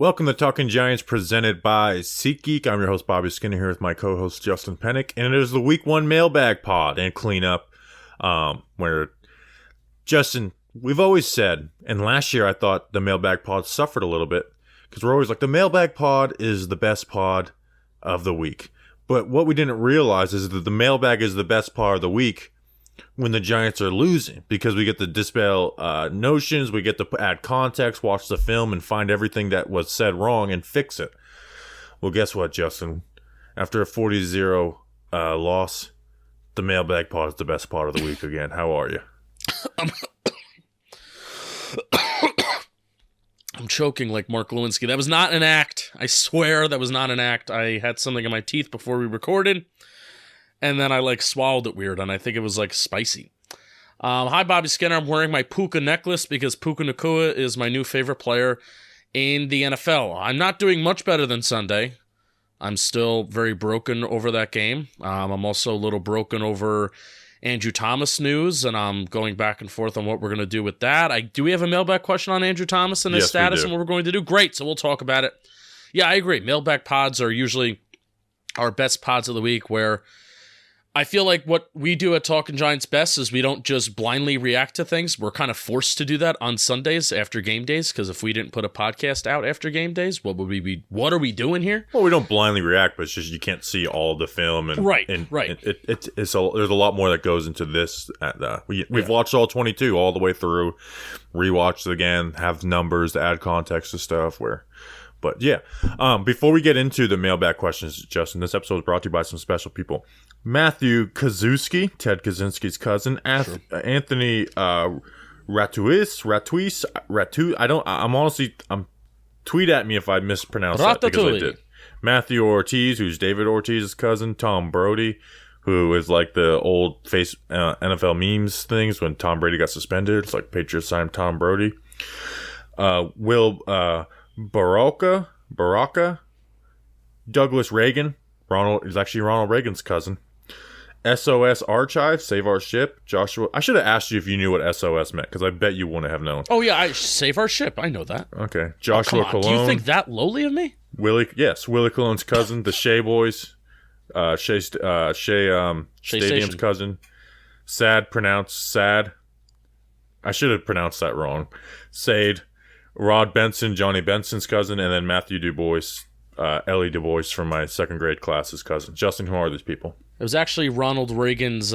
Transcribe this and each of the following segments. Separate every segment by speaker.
Speaker 1: Welcome to Talking Giants presented by SeatGeek. I'm your host, Bobby Skinner, here with my co-host, Justin Penik. And it is the Week 1 Mailbag pod and cleanup where, Justin, we've always said, and last year I thought the Mailbag pod suffered a little bit because we're always like, the Mailbag pod is the best pod of the week. But what we didn't realize is that the Mailbag is the best pod of the week when the Giants are losing, because we get to dispel notions, we get to add context, watch the film, and find everything that was said wrong and fix it. Well, guess what, Justin? After a 40-0 loss, the Mailbag pod is the best pod of the week again. How are you?
Speaker 2: I'm choking like Mark Lewinsky. That was not an act. I swear that was not an act. I had something in my teeth before we recorded, and then I swallowed it weird, and I think it was spicy. Hi, Bobby Skinner. I'm wearing my Puka necklace because Puka Nacua is my new favorite player in the NFL. I'm not doing much better than Sunday. I'm still very broken over that game. I'm also a little broken over Andrew Thomas news, and I'm going back and forth on what we're going to do with that. Do we have a mailbag question on Andrew Thomas and his status and what we're going to do? Great, so we'll talk about it. Yeah, I agree. Mailbag pods are usually our best pods of the week, where I feel like what we do at Talking Giants best is we don't just blindly react to things. We're kind of forced to do that on Sundays after game days, because if we didn't put a podcast out after game days, what are we doing here?
Speaker 1: Well, we don't blindly react, but it's just you can't see all the film. And,
Speaker 2: right.
Speaker 1: There's a lot more that goes into this. We've watched all 22 all the way through, rewatched it again, have numbers to add context to stuff But yeah, before we get into the mailbag questions, Justin, this episode is brought to you by some special people. Matthew Kaczewski, Ted Kaczynski's cousin, Anthony Ratuis. Tweet at me if I mispronounce that, because I did. Matthew Ortiz, who's David Ortiz's cousin. Tom Brody, who is like the old face NFL memes things when Tom Brady got suspended. It's like Patriots signed Tom Brody. Will Baraka, Douglas Reagan, Ronald Reagan's cousin. SOS Archive, Save Our Ship, Joshua. I should have asked you if you knew what SOS meant, because I bet you wouldn't have known.
Speaker 2: Oh yeah, Save Our Ship. I know that.
Speaker 1: Okay, Joshua Cologne.
Speaker 2: Do you think that lowly of me?
Speaker 1: Willie Cologne's cousin, the Shea Boys, Shea Stadium's cousin. Pronounced Sad. I should have pronounced that wrong. Sade. Rod Benson, Johnny Benson's cousin, and then Matthew Du Bois, Ellie Du Bois from my second grade class's cousin. Justin, who are these people?
Speaker 2: It was actually Ronald Reagan's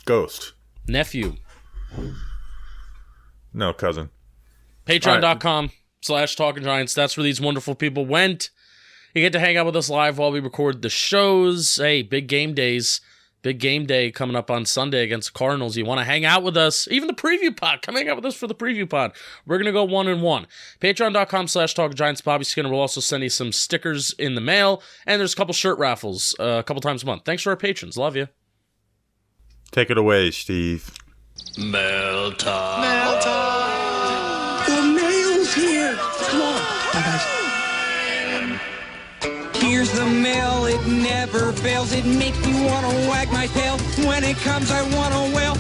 Speaker 1: ghost
Speaker 2: nephew.
Speaker 1: No, cousin.
Speaker 2: Patreon.com/Talking Giants. That's where these wonderful people went. You get to hang out with us live while we record the shows. Hey, big game days. Big game day coming up on Sunday against the Cardinals. You want to hang out with us? Even the preview pod. Come hang out with us for the preview pod. We're going to go 1-1. Patreon.com/Talking Giants. Bobby Skinner will also send you some stickers in the mail. And there's a couple shirt raffles a couple times a month. Thanks to our patrons. Love you.
Speaker 1: Take it away, Steve.
Speaker 3: Mail time. The mail's here. Come on. Bye, guys. Here's the mail, it never fails. It makes me want to wag my tail. When it comes, I want to wail.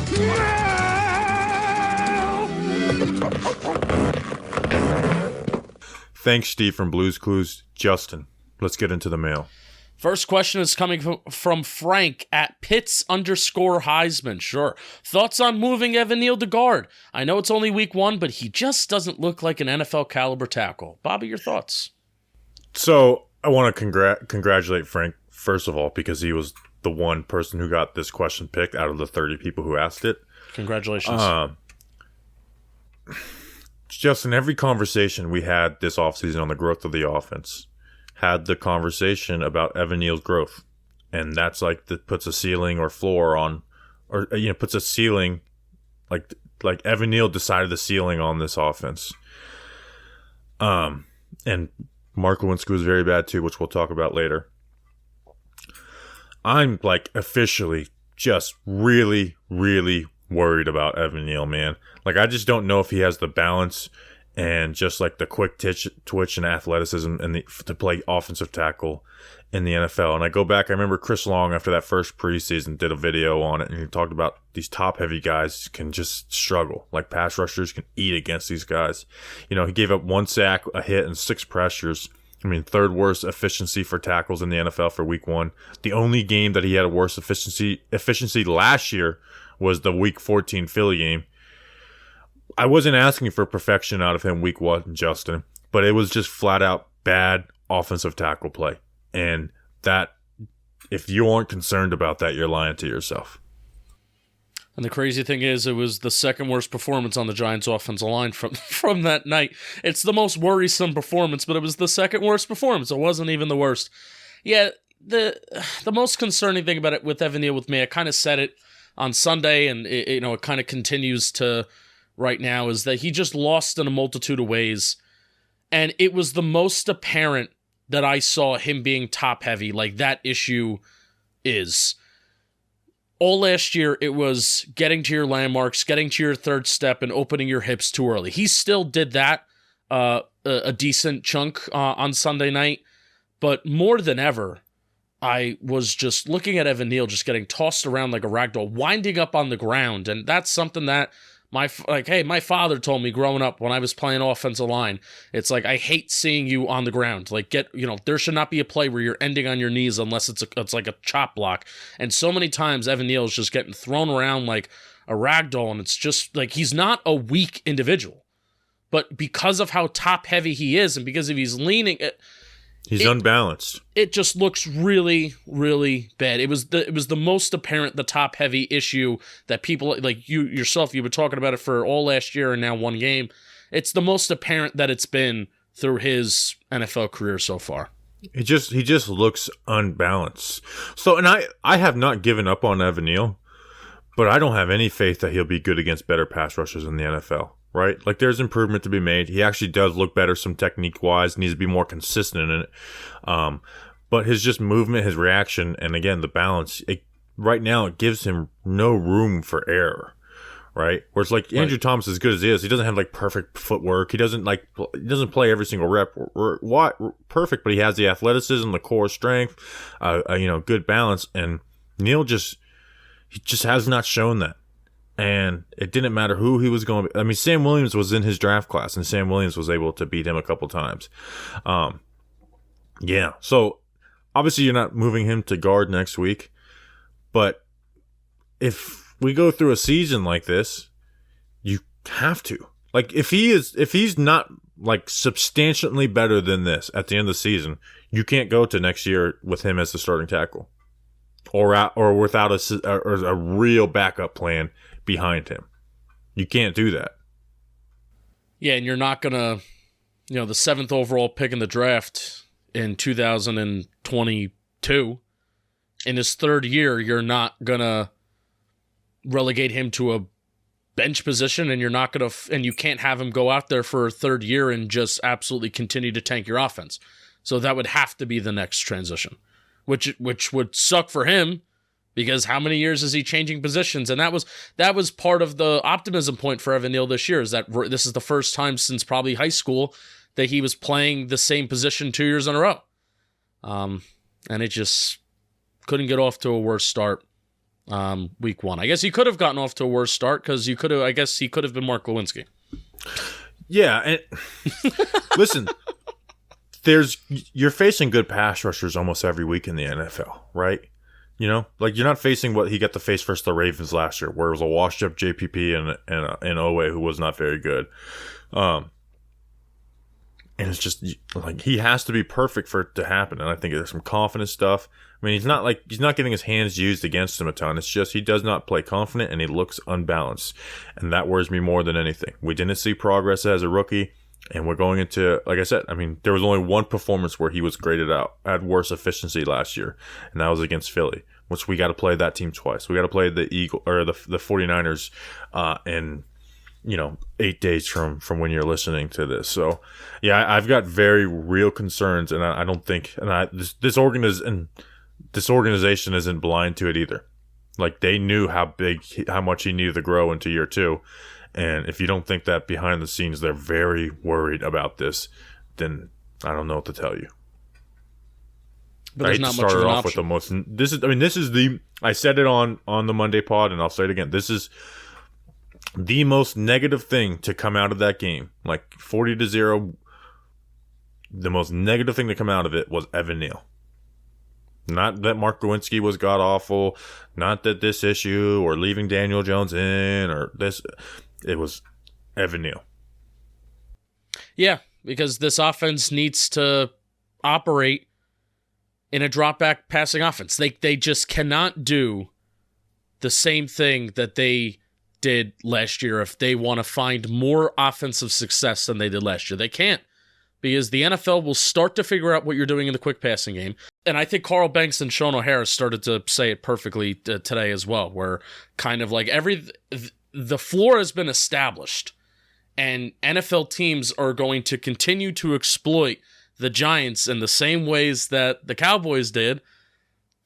Speaker 1: Thanks, Steve from Blue's Clues. Justin, let's get into the mail.
Speaker 2: First question is coming from Frank at Pitts_Heisman. Sure. Thoughts on moving Evan Neal to guard? I know it's only week 1, but he just doesn't look like an NFL caliber tackle. Bobby, your thoughts?
Speaker 1: So I want to congratulate Frank, first of all, because he was the one person who got this question picked out of the 30 people who asked it.
Speaker 2: Congratulations.
Speaker 1: Just in every conversation we had this offseason on the growth of the offense, had the conversation about Evan Neal's growth. And that's that puts a ceiling or floor on, or, puts a ceiling, like Evan Neal decided the ceiling on this offense. And Mark Lewinsky was very bad too, which we'll talk about later. I'm officially just really, really worried about Evan Neal, man. I just don't know if he has the balance and just like the quick twitch and athleticism and to play offensive tackle in the NFL. And I go back, I remember Chris Long after that first preseason did a video on it, and he talked about these top-heavy guys can just struggle. Like pass rushers can eat against these guys. He gave up 1 sack, a hit, and 6 pressures. I mean, third worst efficiency for tackles in the NFL for week 1. The only game that he had a worse efficiency last year was the week 14 Philly game. I wasn't asking for perfection out of him week 1, Justin, but it was just flat out bad offensive tackle play. And that, if you aren't concerned about that, you're lying to yourself.
Speaker 2: And the crazy thing is, it was the second worst performance on the Giants' offensive line from that night. It's the most worrisome performance, but it was the second worst performance. It wasn't even the worst. Yeah, the most concerning thing about it with Evan Neal with me, I kind of said it on Sunday, and it kind of continues to right now, is that he just lost in a multitude of ways. And it was the most apparent that I saw him being top heavy, like that issue is. All last year, it was getting to your landmarks, getting to your third step, and opening your hips too early. He still did that a decent chunk on Sunday night, but more than ever, I was just looking at Evan Neal just getting tossed around like a ragdoll, winding up on the ground, and that's something that my father told me growing up when I was playing offensive line. It's like, I hate seeing you on the ground. Like, there should not be a play where you're ending on your knees unless it's like a chop block. And so many times Evan Neal is just getting thrown around like a ragdoll, and it's just like, he's not a weak individual, but because of how top heavy he is and because of he's leaning,
Speaker 1: he's unbalanced.
Speaker 2: It just looks really, really bad. It was the most apparent, the top heavy issue that people like you yourself, you've been talking about it for all last year and now 1 game. It's the most apparent that it's been through his NFL career so far.
Speaker 1: He just looks unbalanced. So, and I have not given up on Evan Neal, but I don't have any faith that he'll be good against better pass rushers in the NFL. Right? Like, there's improvement to be made. He actually does look better some technique-wise, needs to be more consistent in it. But his just movement, his reaction, and again, the balance, right now it gives him no room for error. Right? Whereas, like, Andrew Thomas, as good as he is, he doesn't have, like, perfect footwork. He doesn't play every single rep perfect, but he has the athleticism, the core strength, good balance. And Neal he just has not shown that. And it didn't matter who he was going to. I mean, Sam Williams was in his draft class, and Sam Williams was able to beat him a couple times. Yeah. So, obviously, you're not moving him to guard next week. But if we go through a season like this, you have to. Like, if he's not, like, substantially better than this at the end of the season, you can't go to next year with him as the starting tackle. Or without a real backup plan behind him. You can't do that.
Speaker 2: Yeah, and you're not going to, the 7th overall pick in the draft in 2022, in his third year, you're not going to relegate him to a bench position, and you're not going to, and you can't have him go out there for a third year and just absolutely continue to tank your offense. So that would have to be the next transition, which would suck for him. Because how many years is he changing positions? And that was part of the optimism point for Evan Neal this year, is that this is the first time since probably high school that he was playing the same position 2 years in a row. And it just couldn't get off to a worse start week 1. I guess he could have gotten off to a worse start because he could have been Mark Lewinsky.
Speaker 1: Yeah, and listen, you're facing good pass rushers almost every week in the NFL, right? Like, you're not facing what he got to face versus the Ravens last year, where it was a washed-up JPP and Owe who was not very good. And it's just, like, he has to be perfect for it to happen. And I think there's some confidence stuff. I mean, he's not getting his hands used against him a ton. It's just he does not play confident, and he looks unbalanced. And that worries me more than anything. We didn't see progress as a rookie. And we're going into, like I said, I mean, there was only one performance where he was graded out, had worse efficiency last year, and that was against Philly, which we got to play that team twice. We got to play the 49ers in 8 days from when you're listening to this. So, yeah, I've got very real concerns, and I don't think, and this organization isn't blind to it either. Like, they knew how much he needed to grow into year 2. And if you don't think that behind the scenes they're very worried about this, then I don't know what to tell you.
Speaker 2: But there's not much of an option.
Speaker 1: I said it on the Monday pod, and I'll say it again. This is the most negative thing to come out of that game. Like 40-0, the most negative thing to come out of it was Evan Neal. Not that Mark Lewinsky was god-awful, not that this issue or leaving Daniel Jones in or this. It was Evan Neal.
Speaker 2: Yeah, because this offense needs to operate in a drop-back passing offense. They just cannot do the same thing that they did last year if they want to find more offensive success than they did last year. They can't, because the NFL will start to figure out what you're doing in the quick passing game. And I think Carl Banks and Sean O'Hara started to say it perfectly today as well, where kind of like the floor has been established, and NFL teams are going to continue to exploit the Giants in the same ways that the Cowboys did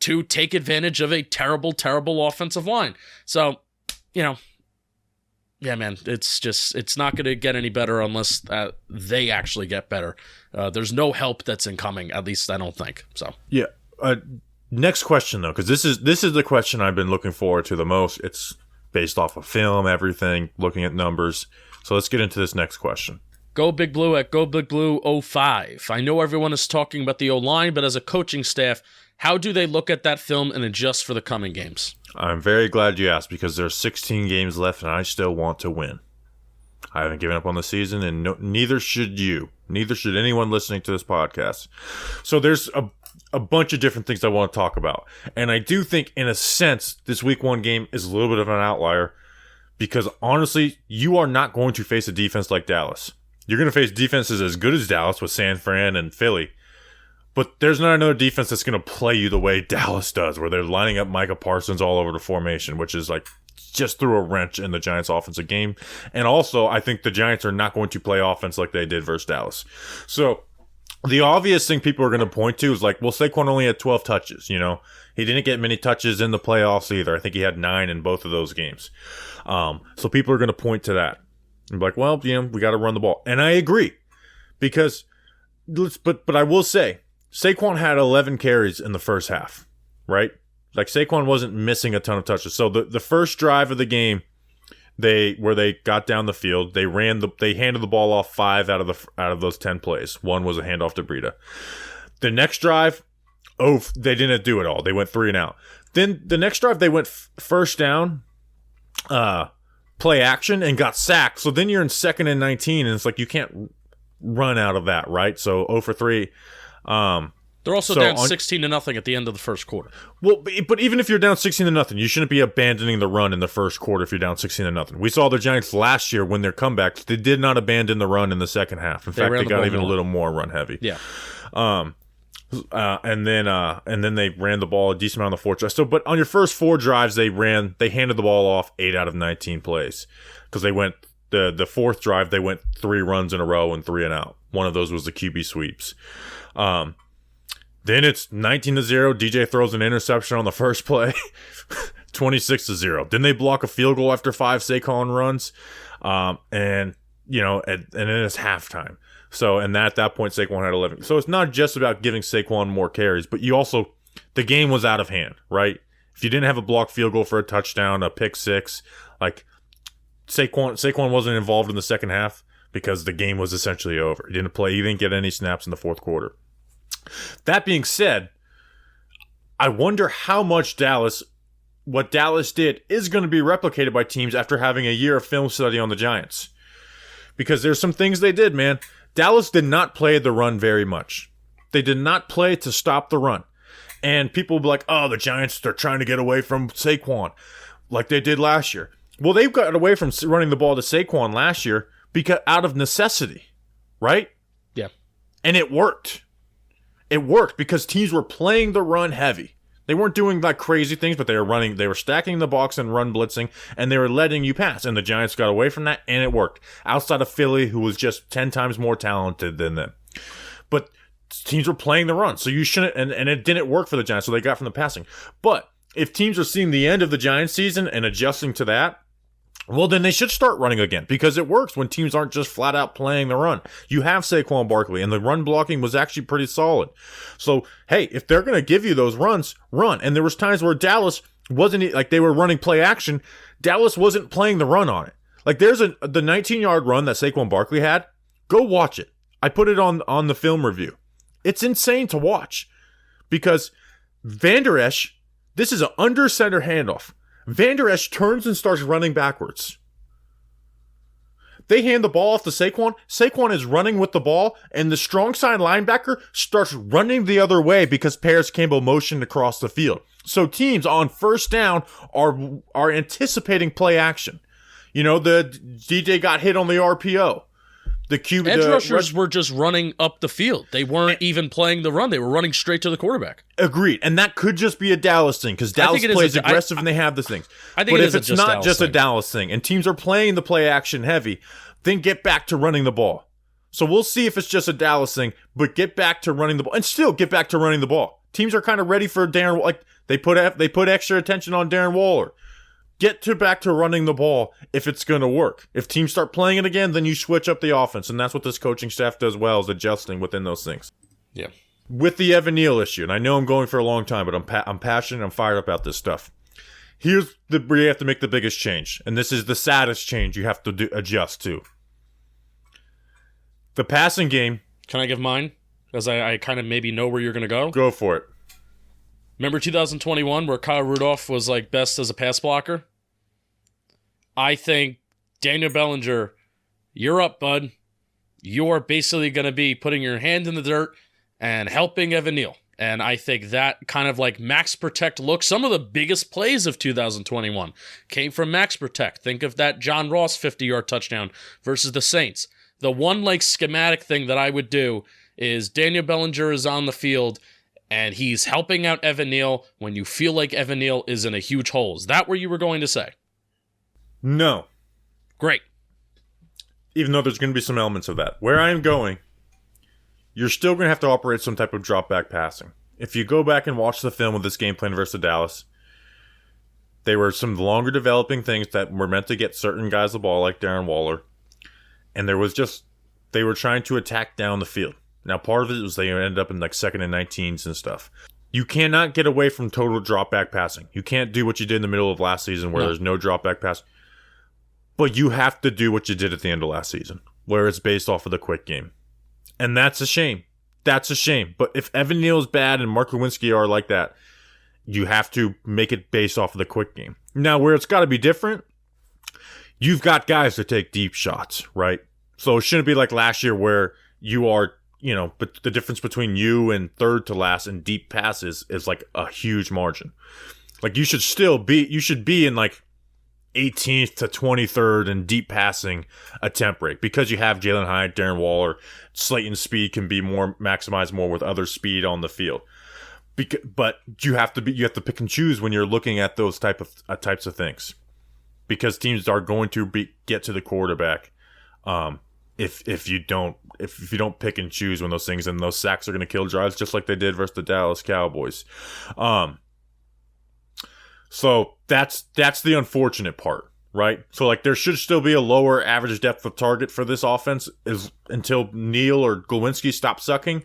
Speaker 2: to take advantage of a terrible, terrible offensive line. So, yeah, man, it's not going to get any better unless they actually get better. There's no help that's incoming, at least I don't think. So
Speaker 1: yeah. Next question though, because this is the question I've been looking forward to the most. It's based off of film, everything, looking at numbers. So let's get into this next question.
Speaker 2: Go Big Blue at Go Big Blue 05. I know everyone is talking about the O-line, but as a coaching staff, how do they look at that film and adjust for the coming games?
Speaker 1: I'm very glad you asked, because there's 16 games left and I still want to win. I haven't given up on the season, and neither should you. Neither should anyone listening to this podcast. So there's a bunch of different things I want to talk about. And I do think, in a sense, this week 1 game is a little bit of an outlier, because honestly, you are not going to face a defense like Dallas. You're going to face defenses as good as Dallas with San Fran and Philly. But there's not another defense that's going to play you the way Dallas does, where they're lining up Micah Parsons all over the formation, which is like just threw a wrench in the Giants' offensive game. And also, I think the Giants are not going to play offense like they did versus Dallas. So the obvious thing people are going to point to is like, well, Saquon only had 12 touches, you know. He didn't get many touches in the playoffs either. I think he had 9 in both of those games. So people are going to point to that. And be like, well, you know, we got to run the ball. And I agree. Because, but I will say, Saquon had 11 carries in the first half, right? Like, Saquon wasn't missing a ton of touches. So the first drive of the game, where they got down the field, they handed the ball off 5 out of those 10 plays. 1 was a handoff to Breida. The next drive, they didn't do it all. They went 3 and out. Then the next drive, they went first down, play action, and got sacked. So then you're in 2nd and 19, and it's like you can't run out of that, right? So 0 for 3.
Speaker 2: They're also down 16-0 at the end of the first quarter.
Speaker 1: Well, but even if you're down 16-0, you shouldn't be abandoning the run in the first quarter if you're down 16-0. We saw the Giants last year when their comebacks, they did not abandon the run in the second half. In fact, they got even a little more run heavy.
Speaker 2: Yeah.
Speaker 1: And then they ran the ball a decent amount on the 4th drive. So, but on your first 4 drives, they handed the ball off 8 out of 19 plays, because they went the 4th drive, they went 3 runs in a row and 3 and out. One of those was the QB sweeps. Then it's 19-0. DJ throws an interception on the first play. 26-0. Then they block a field goal after 5 Saquon runs. And then it's halftime. So, and at that point, Saquon had 11. So it's not just about giving Saquon more carries, but the game was out of hand, right? If you didn't have a blocked field goal for a touchdown, a pick 6, like Saquon wasn't involved in the second half because the game was essentially over. He didn't get any snaps in the 4th quarter. That being said, I wonder how much what Dallas did is going to be replicated by teams after having a year of film study on the Giants. Because there's some things they did, man. Dallas did not play the run very much. They did not play to stop the run. And people will be like, oh, the Giants, they're trying to get away from Saquon like they did last year. Well, they've got away from running the ball to Saquon last year because out of necessity, right?
Speaker 2: Yeah.
Speaker 1: And it worked. It worked because teams were playing the run heavy. They weren't doing like crazy things, but they were stacking the box and run blitzing, and they were letting you pass. And the Giants got away from that, and it worked. Outside of Philly, who was just 10 times more talented than them. But teams were playing the run, so you shouldn't, and it didn't work for the Giants, so they got from the passing. But if teams are seeing the end of the Giants season and adjusting to that, Well, then they should start running again because it works when teams aren't just flat out playing the run. You have Saquon Barkley, and the run blocking was actually pretty solid. So, hey, if they're going to give you those runs, run. And there was times where Dallas wasn't, like they were running play action. Dallas wasn't playing the run on it. Like there's the 19-yard run that Saquon Barkley had. Go watch it. I put it on the film review. It's insane to watch because Van Der Esch, this is an under center handoff. Van Der Esch turns and starts running backwards. They hand the ball off to Saquon. Saquon is running with the ball, and the strong side linebacker starts running the other way because Paris Campbell motioned across the field. So teams on first down are anticipating play action. You know, the DJ got hit on the RPO.
Speaker 2: Edge rushers were just running up the field. They weren't even playing the run. They were running straight to the quarterback.
Speaker 1: Agreed. And that could just be a Dallas thing because Dallas plays aggressive and they have the things.
Speaker 2: I think
Speaker 1: if it's not just a Dallas thing and teams are playing the play action heavy, then get back to running the ball. So we'll see if it's just a Dallas thing, but get back to running the ball and still get back to running the ball. Teams are kind of ready for Darren. Like they put extra attention on Darren Waller. Get back to running the ball if it's going to work. If teams start playing it again, then you switch up the offense, and that's what this coaching staff does well, is adjusting within those things.
Speaker 2: Yeah.
Speaker 1: With the Evan Neal issue, and I know I'm going for a long time, but I'm passionate, I'm fired up about this stuff. Here's where you have to make the biggest change, and this is the saddest change you have to adjust to. The passing game.
Speaker 2: Can I give mine? Because I kind of maybe know where you're going to go.
Speaker 1: Go for it.
Speaker 2: Remember 2021 where Kyle Rudolph was like best as a pass blocker? I think Daniel Bellinger, you're up, bud. You're basically going to be putting your hand in the dirt and helping Evan Neal. And I think that kind of like max protect look, some of the biggest plays of 2021 came from max protect. Think of that John Ross 50-yard touchdown versus the Saints. The one like schematic thing that I would do is Daniel Bellinger is on the field and he's helping out Evan Neal when you feel like Evan Neal is in a huge hole. Is that what you were going to say?
Speaker 1: No.
Speaker 2: Great.
Speaker 1: Even though there's going to be some elements of that. Where I am going, you're still going to have to operate some type of drop back passing. If you go back and watch the film of this game plan versus Dallas, they were some longer developing things that were meant to get certain guys the ball, like Darren Waller. And there was just, they were trying to attack down the field. Now, part of it was they ended up in like 2nd and 19s and stuff. You cannot get away from total drop back passing. You can't do what you did in the middle of last season where there's no drop back pass. But you have to do what you did at the end of last season, where it's based off of the quick game. And that's a shame. That's a shame. But if Evan Neal is bad and Mark Lewinsky are like that, you have to make it based off of the quick game. Now, where it's got to be different, you've got guys that take deep shots, right? So it shouldn't be like last year where you are, you know, but the difference between you and third to last in deep passes is like a huge margin. Like you should be in like 18th to 23rd in deep passing attempt rate because you have Jalen Hyatt, Darren Waller, Slayton's speed can be more maximized more with other speed on the field. But you have to pick and choose when you're looking at those types of things, because teams are going to get to the quarterback if you don't pick and choose when those things, and those sacks are going to kill drives just like they did versus the Dallas Cowboys. So that's the unfortunate part, right? So like there should still be a lower average depth of target for this offense until Neal or Glowinski stop sucking,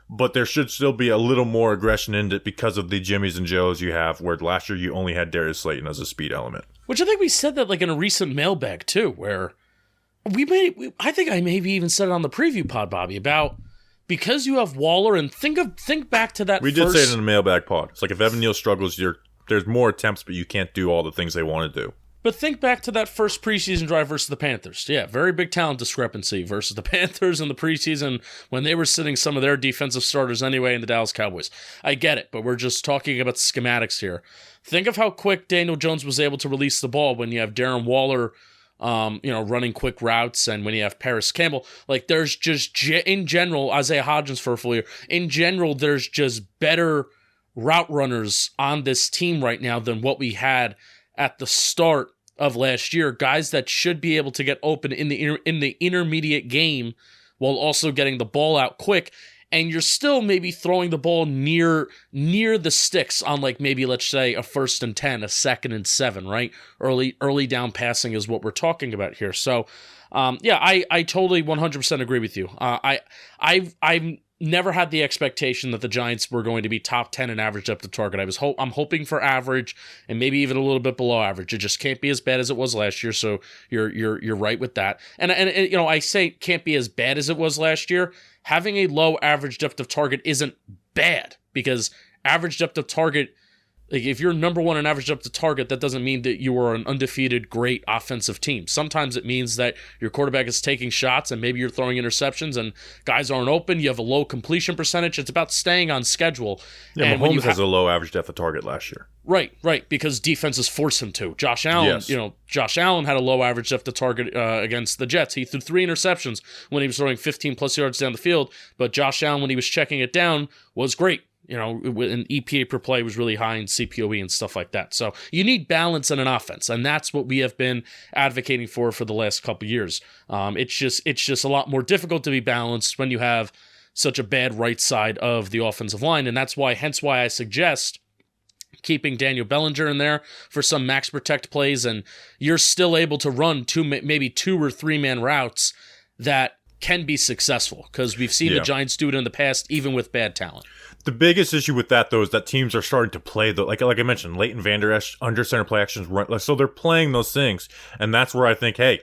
Speaker 1: but there should still be a little more aggression in it because of the Jimmies and Joes you have, where last year you only had Darius Slayton as a speed element.
Speaker 2: Which I think we said that like in a recent mailbag too, where I think I maybe even said it on the preview pod, Bobby, about because you have Waller and think back to that.
Speaker 1: We did say it in the mailbag pod. It's like if Evan Neal struggles, there's more attempts, but you can't do all the things they want to do.
Speaker 2: But think back to that first preseason drive versus the Panthers. Yeah, very big talent discrepancy versus the Panthers in the preseason when they were sitting some of their defensive starters anyway in the Dallas Cowboys. I get it, but we're just talking about schematics here. Think of how quick Daniel Jones was able to release the ball when you have Darren Waller running quick routes, and when you have Paris Campbell. Like, there's just, in general, Isaiah Hodgins for a full year, in general, there's just better route runners on this team right now than what we had at the start of last year. Guys that should be able to get open in the intermediate game while also getting the ball out quick. and you're still maybe throwing the ball near the sticks on like maybe let's say a 1st and 10, a 2nd and 7, right? Early down passing is what we're talking about here. So, I totally 100% agree with you. I've never had the expectation that the Giants were going to be top 10 in average depth of target. I'm hoping for average and maybe even a little bit below average. It just can't be as bad as it was last year. So you're right with that. And I say it can't be as bad as it was last year. Having a low average depth of target isn't bad, because average depth of target, like if you're number one in average depth of target, that doesn't mean that you are an undefeated, great offensive team. Sometimes it means that your quarterback is taking shots and maybe you're throwing interceptions and guys aren't open. You have a low completion percentage. It's about staying on schedule.
Speaker 1: Yeah,
Speaker 2: and
Speaker 1: Mahomes has a low average depth of target last year.
Speaker 2: Right, because defenses force him to. Josh Allen,
Speaker 1: Yes.
Speaker 2: Josh Allen had a low average depth of target against the Jets. He threw 3 interceptions when he was throwing 15-plus yards down the field, but Josh Allen, when he was checking it down, was great. An EPA per play was really high in CPOE and stuff like that. So you need balance in an offense, and that's what we have been advocating for the last couple of years. It's just a lot more difficult to be balanced when you have such a bad right side of the offensive line, and that's why I suggest keeping Daniel Bellinger in there for some max protect plays, and you're still able to run maybe 2 or 3 man routes that can be successful, because we've seen the Giants do it in the past, even with bad talent.
Speaker 1: The biggest issue with that, though, is that teams are starting to play like I mentioned, Leighton Vander Esch, under center play actions, run, so they're playing those things, and that's where I think, hey,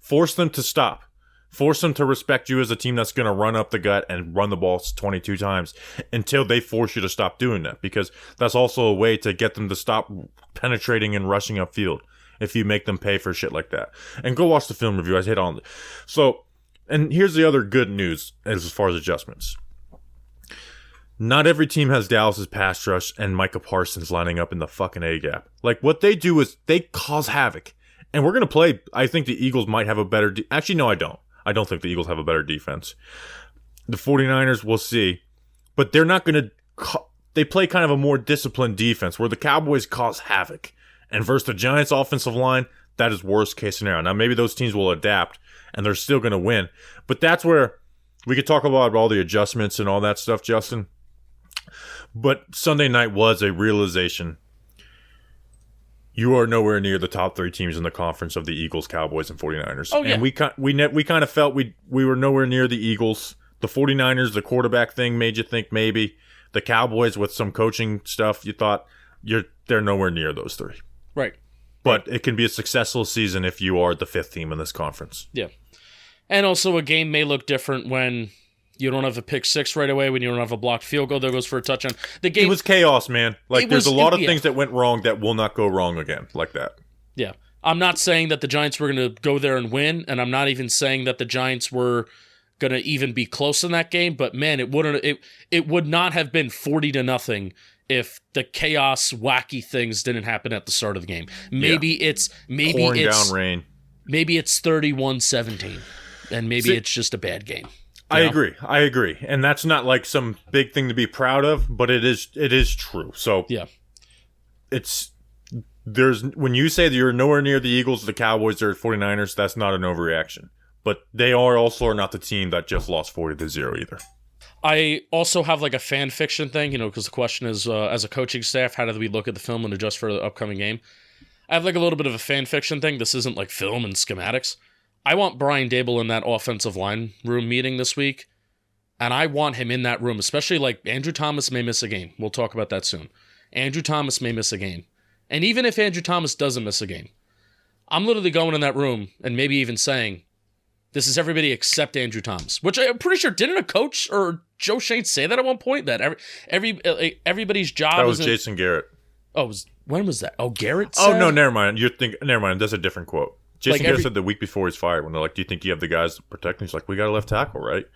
Speaker 1: force them to stop. Force them to respect you as a team that's going to run up the gut and run the ball 22 times until they force you to stop doing that, because that's also a way to get them to stop penetrating and rushing upfield if you make them pay for shit like that. And go watch the film review. I hit on it. So, and here's the other good news as far as adjustments. Not every team has Dallas's pass rush and Micah Parsons lining up in the fucking A-gap. Like, what they do is they cause havoc. And we're going to play, I think the Eagles might have a better... Actually, no, I don't. I don't think the Eagles have a better defense. The 49ers, we'll see. But they're not going to... They play kind of a more disciplined defense where the Cowboys cause havoc. And versus the Giants' offensive line, that is worst case scenario. Now, maybe those teams will adapt and they're still going to win. But that's where we could talk about all the adjustments and all that stuff, Justin. But Sunday night was a realization. You are nowhere near the top 3 teams in the conference of the Eagles, Cowboys, and 49ers.
Speaker 2: Oh, yeah.
Speaker 1: And we kind of felt we were nowhere near the Eagles. The 49ers, the quarterback thing made you think maybe. The Cowboys with some coaching stuff, you thought they're nowhere near those 3.
Speaker 2: Right.
Speaker 1: But it can be a successful season if you are the 5th team in this conference.
Speaker 2: Yeah. And also a game may look different when you don't have a pick 6 right away, when you don't have a blocked field goal that goes for a touchdown. The game,
Speaker 1: it was chaos, man. Like, there's a lot of things that went wrong that will not go wrong again like that.
Speaker 2: Yeah. I'm not saying that the Giants were going to go there and win, and I'm not even saying that the Giants were going to even be close in that game, but man, it would not have been 40-0 if the chaos, wacky things didn't happen at the start of the game. Maybe it's
Speaker 1: pouring down rain.
Speaker 2: Maybe it's 31-17, and maybe it's just a bad game.
Speaker 1: I agree. And that's not like some big thing to be proud of, but it is true. So
Speaker 2: yeah,
Speaker 1: when you say that you're nowhere near the Eagles, the Cowboys, or 49ers, that's not an overreaction. But they are not the team that just lost 40-0 either.
Speaker 2: I also have like a fan fiction thing, because the question is, as a coaching staff, how do we look at the film and adjust for the upcoming game? I have like a little bit of a fan fiction thing. This isn't like film and schematics. I want Brian Daboll in that offensive line room meeting this week, and I want him in that room, especially like Andrew Thomas may miss a game. We'll talk about that soon. Andrew Thomas may miss a game. And even if Andrew Thomas doesn't miss a game, I'm literally going in that room and maybe even saying, this is everybody except Andrew Thomas, which I'm pretty sure didn't a coach or Joe Shane say that at one point, that everybody's job
Speaker 1: that was Jason Garrett.
Speaker 2: Oh, when was that? Oh, Garrett
Speaker 1: said? Oh, no, never mind. That's a different quote. Jason Garrett said the week before he's fired, when they're like, do you think you have the guys to protect him? He's like, we got a left tackle, right?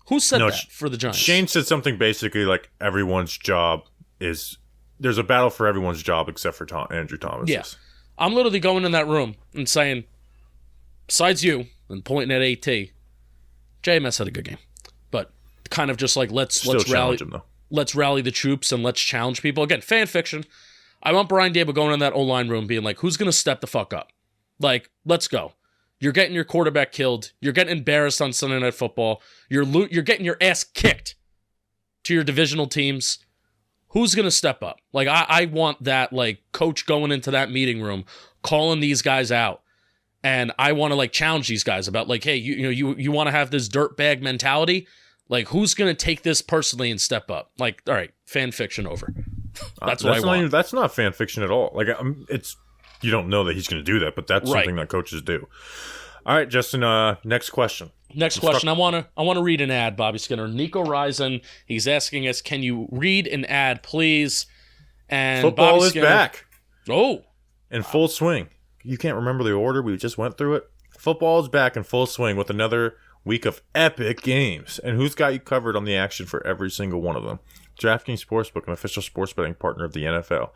Speaker 2: Who said that for the Giants?
Speaker 1: Shane said something basically like everyone's job is, there's a battle for everyone's job except for Andrew Thomas.
Speaker 2: Yeah. I'm literally going in that room and saying, besides you, and pointing at AT, JMS had a good game. But kind of just like, let's rally
Speaker 1: him, though.
Speaker 2: Let's rally the troops and let's challenge people. Again, fan fiction. I want Brian Daboll going in that O-line room being like, who's going to step the fuck up? Like, let's go. You're getting your quarterback killed. You're getting embarrassed on Sunday Night Football. You're getting your ass kicked to your divisional teams. Who's going to step up? Like, I want that, like, coach going into that meeting room, calling these guys out. And I want to, like, challenge these guys about, like, hey, you want to have this dirtbag mentality? Like, who's going to take this personally and step up? Like, all right, fan fiction over. That's what I want.
Speaker 1: That's not fan fiction at all. Like, you don't know that he's going to do that, but that's something that coaches do. All right, Justin, next question.
Speaker 2: Next question. I want to read an ad, Bobby Skinner. Nico Risen, he's asking us, can you read an ad, please? And
Speaker 1: football
Speaker 2: Bobby
Speaker 1: is
Speaker 2: Skinner,
Speaker 1: back.
Speaker 2: Oh.
Speaker 1: In full swing. You can't remember the order. We just went through it. Football is back in full swing with another week of epic games. And who's got you covered on the action for every single one of them? DraftKings Sportsbook, an official sports betting partner of the NFL.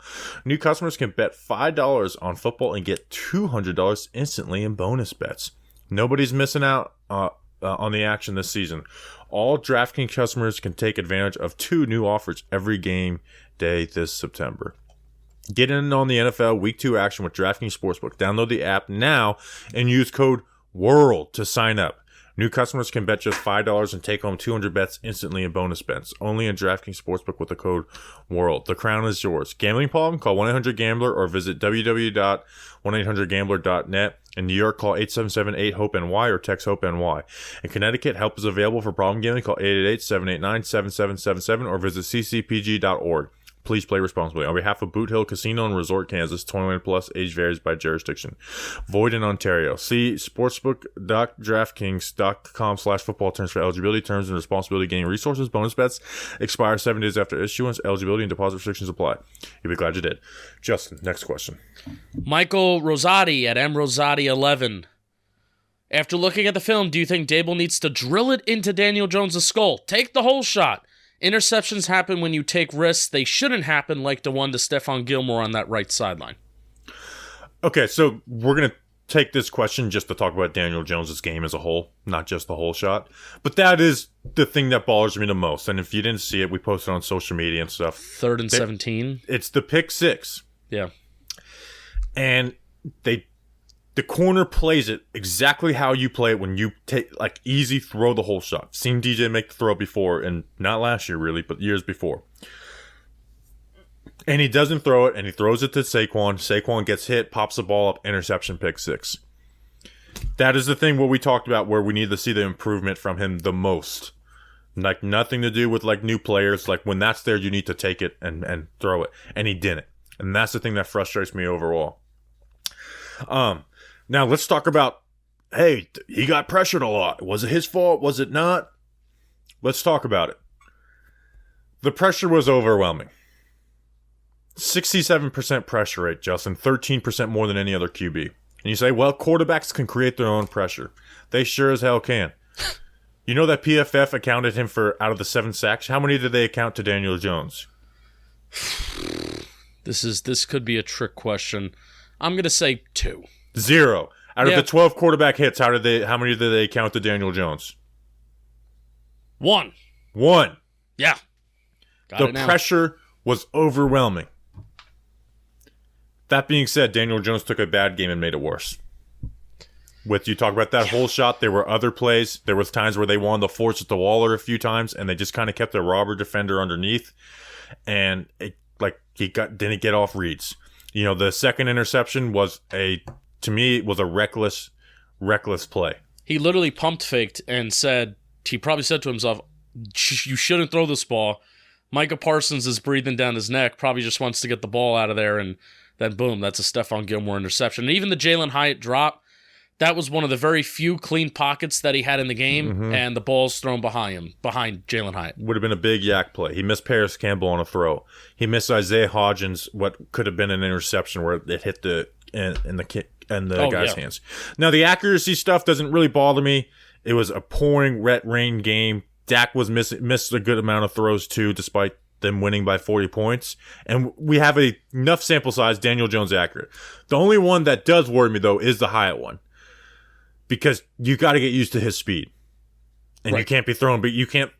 Speaker 1: New customers can bet $5 on football and get $200 instantly in bonus bets. Nobody's missing out on the action this season. All DraftKings customers can take advantage of 2 new offers every game day this September. Get in on the NFL Week 2 action with DraftKings Sportsbook. Download the app now and use code WORLD to sign up. New customers can bet just $5 and take home 200 bets instantly in bonus bets. Only in DraftKings Sportsbook with the code WORLD. The crown is yours. Gambling problem? Call 1-800-GAMBLER or visit www.1800gambler.net. In New York, call 877-8-HOPE-NY or text HOPE-NY. In Connecticut, help is available for problem gambling. Call 888-789-7777 or visit ccpg.org. Please play responsibly. On behalf of Boot Hill Casino and Resort, Kansas, 21 plus, age varies by jurisdiction. Void in Ontario. See sportsbook.draftkings.com/football terms for eligibility, terms and responsibility, gaming resources, bonus bets, expire 7 days after issuance, eligibility and deposit restrictions apply. You'll be glad you did. Justin, next question.
Speaker 2: Michael Rosati at mrosati11. After looking at the film, do you think Dable needs to drill it into Daniel Jones' skull? Take the whole shot. Interceptions happen when you take risks. They shouldn't happen like the one to Stephon Gilmore on that right sideline.
Speaker 1: Okay, so we're going to take this question just to talk about Daniel Jones' game as a whole, not just the whole shot. But that is the thing that bothers me the most. And if you didn't see it, we posted on social media and stuff.
Speaker 2: 3rd and 17.
Speaker 1: It's the pick 6.
Speaker 2: Yeah.
Speaker 1: And the corner plays it exactly how you play it when you take, like, easy throw the whole shot. Seen DJ make the throw before, and not last year really, but years before. And he doesn't throw it, and he throws it to Saquon. Saquon gets hit, pops the ball up, interception, pick 6. That is the thing what we talked about where we need to see the improvement from him the most. Like, nothing to do with, like, new players. Like, when that's there, you need to take it and throw it. And he didn't. And that's the thing that frustrates me overall. Now, let's talk about, hey, he got pressured a lot. Was it his fault? Was it not? Let's talk about it. The pressure was overwhelming. 67% pressure rate, Justin. 13% more than any other QB. And you say, well, quarterbacks can create their own pressure. They sure as hell can. You know that PFF accounted him for, out of the 7 sacks, how many did they account to Daniel Jones?
Speaker 2: This could be a trick question. I'm going to say 2.
Speaker 1: 0. Out of the 12 quarterback hits, how many did they count to Daniel Jones?
Speaker 2: 1. Yeah.
Speaker 1: The pressure was overwhelming. That being said, Daniel Jones took a bad game and made it worse. With you talk about that whole shot, there were other plays. There was times where they wanted to force it to Waller a few times, and they just kind of kept a robber defender underneath, and didn't get off reads. You know, the second interception was a reckless play.
Speaker 2: He literally pumped faked and he probably said to himself, you shouldn't throw this ball. Micah Parsons is breathing down his neck, probably just wants to get the ball out of there, and then boom, that's a Stephon Gilmore interception. And even the Jalen Hyatt drop, that was one of the very few clean pockets that he had in the game, and the ball's thrown behind Jalen Hyatt.
Speaker 1: Would have been a big yak play. He missed Paris Campbell on a throw. He missed Isaiah Hodgins, what could have been an interception where it hit the guy's hands. Now, the accuracy stuff doesn't really bother me. It was a pouring rain game. Dak missed a good amount of throws too, despite them winning by 40 points. And we have enough sample size. Daniel Jones accurate. The only one that does worry me though is the Hyatt one, because you got to get used to his speed, and you can't be throwing. But you can't,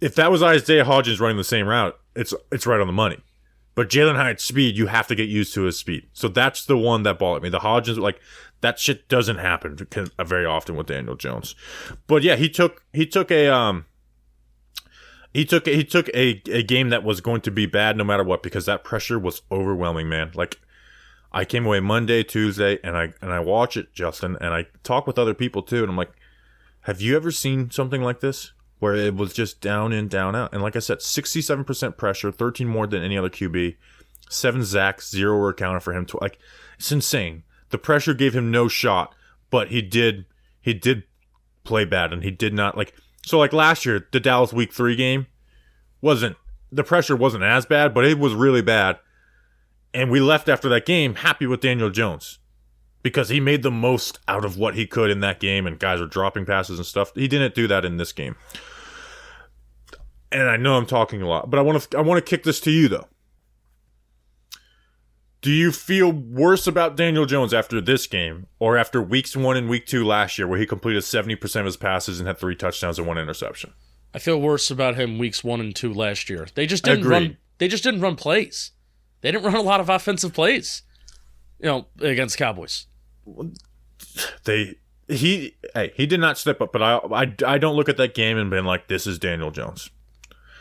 Speaker 1: if that was Isaiah Hodgins running the same route, it's right on the money. But Jalen Hyatt's speed, you have to get used to his speed. So that's the one that bothered me. The Hodgins, like, that shit doesn't happen very often with Daniel Jones. But yeah, he took a game that was going to be bad no matter what, because that pressure was overwhelming, man. Like, I came away Monday, Tuesday, and I watch it, Justin, and I talk with other people too, and I'm like, have you ever seen something like this? Where it was just down in, down out. And like I said, 67% pressure, 13 more than any other QB, 7 sacks, 0 were accounted for him. Like, it's insane. The pressure gave him no shot, but he did play bad, and he did not, like, so like last year, the Dallas Week 3 game the pressure wasn't as bad, but it was really bad. And we left after that game happy with Daniel Jones, because he made the most out of what he could in that game, and guys were dropping passes and stuff. He didn't do that in this game. And I know I'm talking a lot, but I want to kick this to you, though. Do you feel worse about Daniel Jones after this game, or after weeks 1 and week 2 last year, where he completed 70% of his passes and had 3 touchdowns and 1 interception?
Speaker 2: I feel worse about him weeks 1 and 2 last year. They just didn't run. They just didn't run plays. They didn't run a lot of offensive plays, against Cowboys.
Speaker 1: He did not step up, but I don't look at that game and been like, this is Daniel Jones.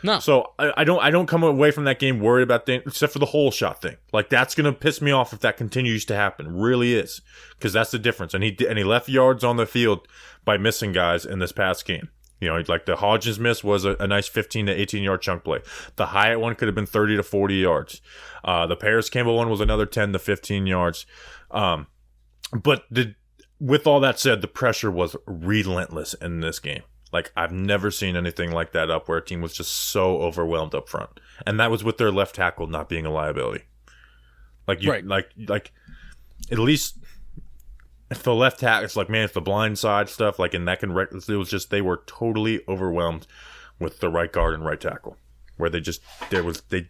Speaker 2: No.
Speaker 1: So I don't come away from that game worried about except for the whole shot thing. Like, that's gonna piss me off if that continues to happen. It really is, because that's the difference. And he left yards on the field by missing guys in this past game. Like the Hodgins miss was a nice 15 to 18 yard chunk play. The Hyatt one could have been 30 to 40 yards. The Paris Campbell one was another 10 to 15 yards. But with all that said, the pressure was relentless in this game. Like, I've never seen anything like that up, where a team was just so overwhelmed up front. And that was with their left tackle not being a liability. Like, right. like at least if the left tackle, it's like, man, if the blind side stuff, like, and that can, it was just, they were totally overwhelmed with the right guard and right tackle, where they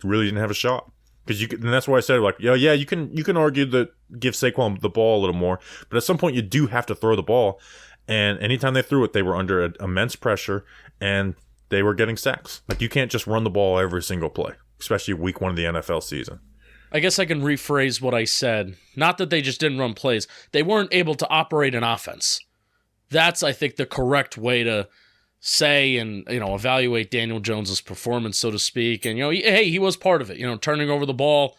Speaker 1: really didn't have a shot. And that's why I said, like, yeah, you can argue that give Saquon the ball a little more, but at some point you do have to throw the ball. And anytime they threw it, they were under immense pressure, and they were getting sacks. Like, you can't just run the ball every single play, especially week 1 of the NFL season.
Speaker 2: I guess I can rephrase what I said. Not that they just didn't run plays. They weren't able to operate an offense. That's, I think, the correct way to say and, evaluate Daniel Jones's performance, so to speak. And, hey, he was part of it, turning over the ball.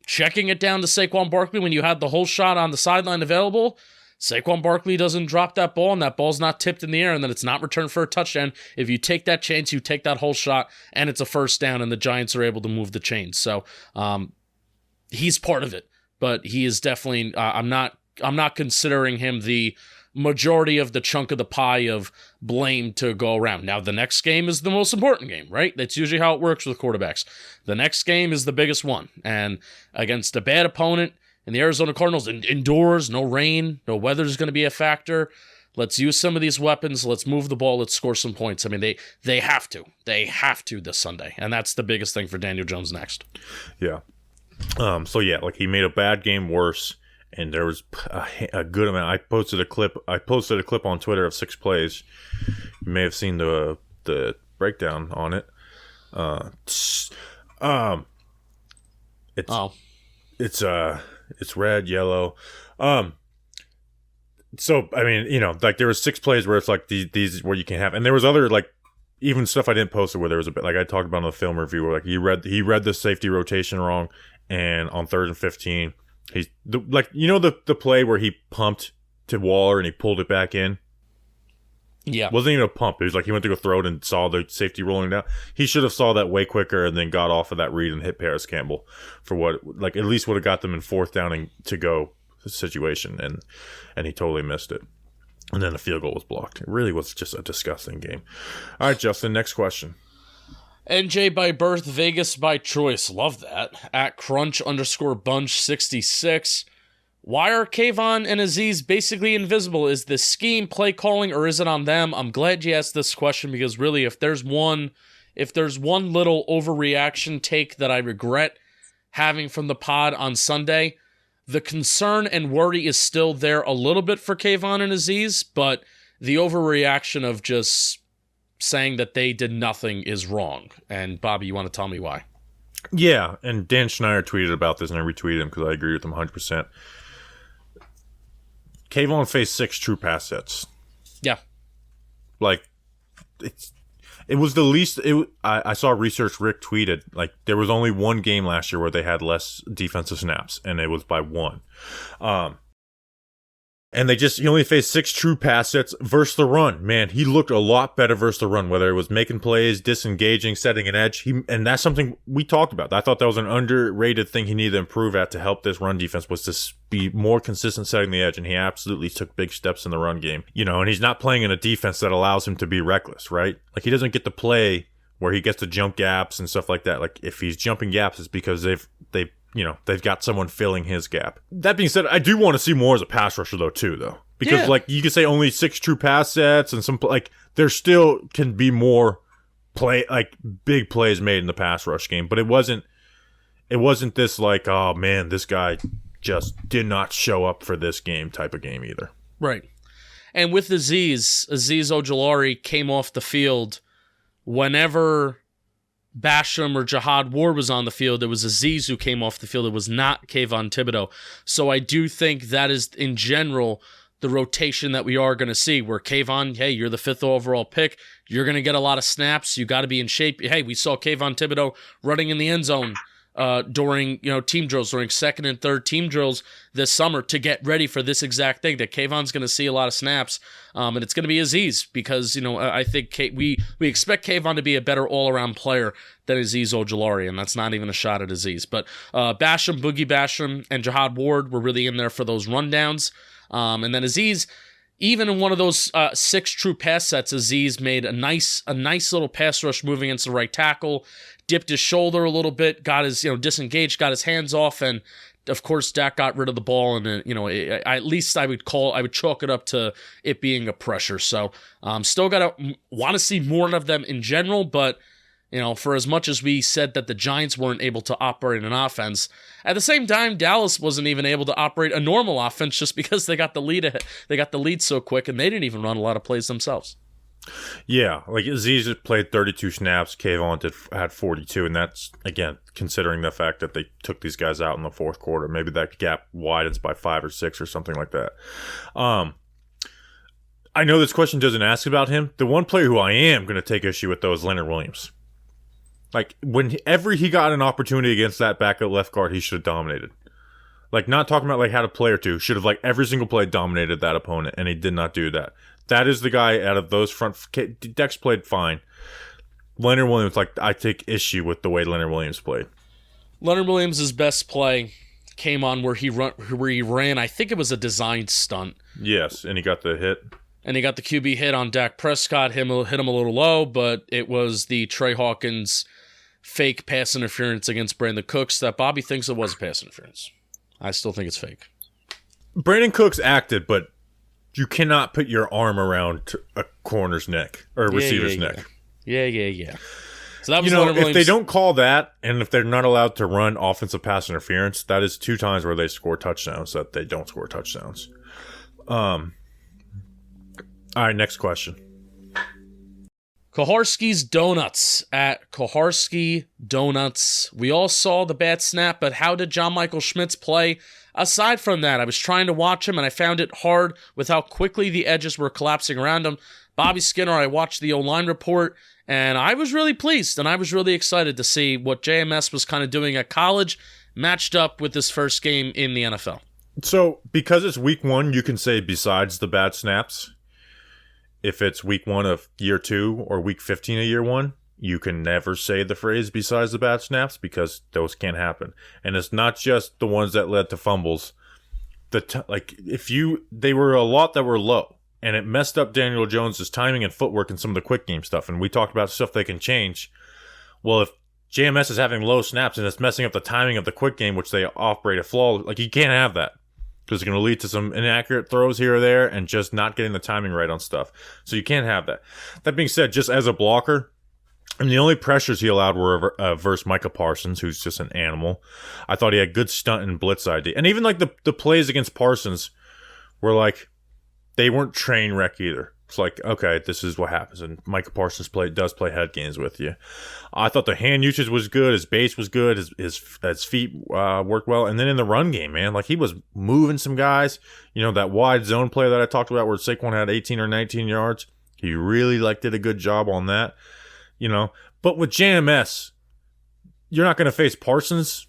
Speaker 2: Checking it down to Saquon Barkley when you had the whole shot on the sideline available. Saquon Barkley doesn't drop that ball, and that ball's not tipped in the air, and then it's not returned for a touchdown. If you take that chance, you take that whole shot, and it's a first down, and the Giants are able to move the chains. So he's part of it, but he is definitely I'm not considering him the majority of the chunk of the pie of blame to go around. Now, the next game is the most important game, right? That's usually how it works with quarterbacks. The next game is the biggest one, and against a bad opponent, and the Arizona Cardinals, indoors, no rain, no weather is going to be a factor. Let's use some of these weapons. Let's move the ball. Let's score some points. I mean, they have to. They have to this Sunday. And that's the biggest thing for Daniel Jones next.
Speaker 1: Yeah. So, yeah, like, he made a bad game worse, and there was a good amount. I posted a clip on Twitter of 6 plays. You may have seen the breakdown on it. It's red, yellow. So, I mean, like, there was 6 plays where it's like these where you can have, and there was other, like, even stuff I didn't post where there was a bit, like I talked about in the film review, where, like, he read the safety rotation wrong, and on 3rd and 15, the play where he pumped to Waller and he pulled it back in.
Speaker 2: Yeah.
Speaker 1: It wasn't even a pump. It was like he went to go throw it and saw the safety rolling down. He should have saw that way quicker and then got off of that read and hit Paris Campbell for what, like, at least would have got them in 4th down and to go situation, and he totally missed it. And then the field goal was blocked. It really was just a disgusting game. All right, Justin, next question.
Speaker 2: NJ by birth, Vegas by choice. Love that. At Crunch_Bunch66. Why are Kayvon and Azeez basically invisible? Is this scheme, play calling, or is it on them? I'm glad you asked this question, because really, if there's one little overreaction take that I regret having from the pod on Sunday, the concern and worry is still there a little bit for Kayvon and Azeez, but the overreaction of just saying that they did nothing is wrong. And Bobby, you want to tell me why?
Speaker 1: Yeah, and Dan Schneider tweeted about this, and I retweeted him because I agree with him 100%. Kayvon faced 6 true pass sets.
Speaker 2: Yeah.
Speaker 1: Like, it was the least. I saw research Rick tweeted, like, there was only one game last year where they had less defensive snaps, and it was by 1. And he only faced 6 true pass sets versus the run. Man, he looked a lot better versus the run, whether it was making plays, disengaging, setting an edge. And that's something we talked about. I thought that was an underrated thing he needed to improve at to help this run defense, was to be more consistent setting the edge. And he absolutely took big steps in the run game. And he's not playing in a defense that allows him to be reckless, right? Like, he doesn't get to play where he gets to jump gaps and stuff like that. Like, if he's jumping gaps, it's because they've got someone filling his gap. That being said, I do want to see more as a pass rusher, though. Because, like, you could say only 6 true pass sets and some, like, there still can be more big plays made in the pass rush game. But it wasn't this, like, oh, man, this guy just did not show up for this game type of game either.
Speaker 2: Right. And with Azeez Ojulari came off the field whenever Basham or Jihad Ward was on the field. It was Azeez who came off the field. It was not Kayvon Thibodeaux. So I do think that is, in general, the rotation that we are going to see, where Kayvon, hey, you're the 5th overall pick. You're going to get a lot of snaps. You got to be in shape. Hey, we saw Kayvon Thibodeaux running in the end zone during team drills, during 2nd and 3rd team drills this summer to get ready for this exact thing, that Kayvon's going to see a lot of snaps, and it's going to be Azeez, because I think we expect Kayvon to be a better all-around player than Azeez Ojulari, and that's not even a shot at Azeez. But Boogie Basham, and Jihad Ward were really in there for those rundowns, and then Azeez, even in one of those 6 true pass sets, Azeez made a nice little pass rush move against the right tackle, dipped his shoulder a little bit, got his disengaged, got his hands off, and of course Dak got rid of the ball. And at least I would chalk it up to it being a pressure. So still want to see more of them in general, but for as much as we said that the Giants weren't able to operate an offense, at the same time, Dallas wasn't even able to operate a normal offense just because they got the lead. They got the lead so quick, and they didn't even run a lot of plays themselves.
Speaker 1: Yeah, like Azeez played 32 snaps, Kayvon had 42, and that's, again, considering the fact that they took these guys out in the 4th quarter. Maybe that gap widens by 5 or 6 or something like that. I know this question doesn't ask about him. The one player who I am going to take issue with, though, is Leonard Williams. Like, whenever he got an opportunity against that backup left guard, he should have dominated. Like, not talking about, like, had a play or two. Should have, like, every single play dominated that opponent, and he did not do that. That is the guy out of those front. Dex played fine. Leonard Williams, like, I take issue with the way Leonard Williams played.
Speaker 2: Leonard Williams' best play came on where he ran. I think it was a designed stunt.
Speaker 1: Yes, and he got the hit.
Speaker 2: And he got the QB hit on Dak Prescott. Hit him a little low, but it was the Trey Hawkins fake pass interference against Brandon Cooks that Bobby thinks it was pass interference. I still think it's fake.
Speaker 1: Brandon Cooks acted, but you cannot put your arm around a corner's neck or a receiver's neck.
Speaker 2: Yeah. So that was
Speaker 1: if they don't call that, and if they're not allowed to run offensive pass interference, that is 2 times where they score touchdowns that they don't score touchdowns. All right, next question.
Speaker 2: Koharski's Donuts at Koharski Donuts. We all saw the bad snap, but how did John Michael-Schmitz play? Aside from that, I was trying to watch him, and I found it hard with how quickly the edges were collapsing around him. Bobby Skinner, I watched the O-line report, and I was really pleased, and I was really excited to see what JMS was kind of doing at college, matched up with his first game in the NFL.
Speaker 1: So, because it's week 1, you can say besides the bad snaps. If it's week 1 of year 2 or week 15 of year 1, you can never say the phrase besides the bad snaps, because those can't happen. And it's not just the ones that led to fumbles. They were a lot that were low, and it messed up Daniel Jones' timing and footwork and some of the quick game stuff. And we talked about stuff they can change. Well, if JMS is having low snaps and it's messing up the timing of the quick game, which they operate a flaw, like, you can't have that. Because it's going to lead to some inaccurate throws here or there and just not getting the timing right on stuff. So you can't have that. That being said, just as a blocker, and the only pressures he allowed were versus Micah Parsons, who's just an animal. I thought he had good stunt and blitz ID. And even like the plays against Parsons were like, they weren't train wreck either. It's like, okay, this is what happens. And Micah Parsons does play head games with you. I thought the hand usage was good. His base was good. His feet worked well. And then in the run game, man, like he was moving some guys. You know, that wide zone play that I talked about where Saquon had 18 or 19 yards. He really did a good job on that. You know, but with JMS, you're not going to face Parsons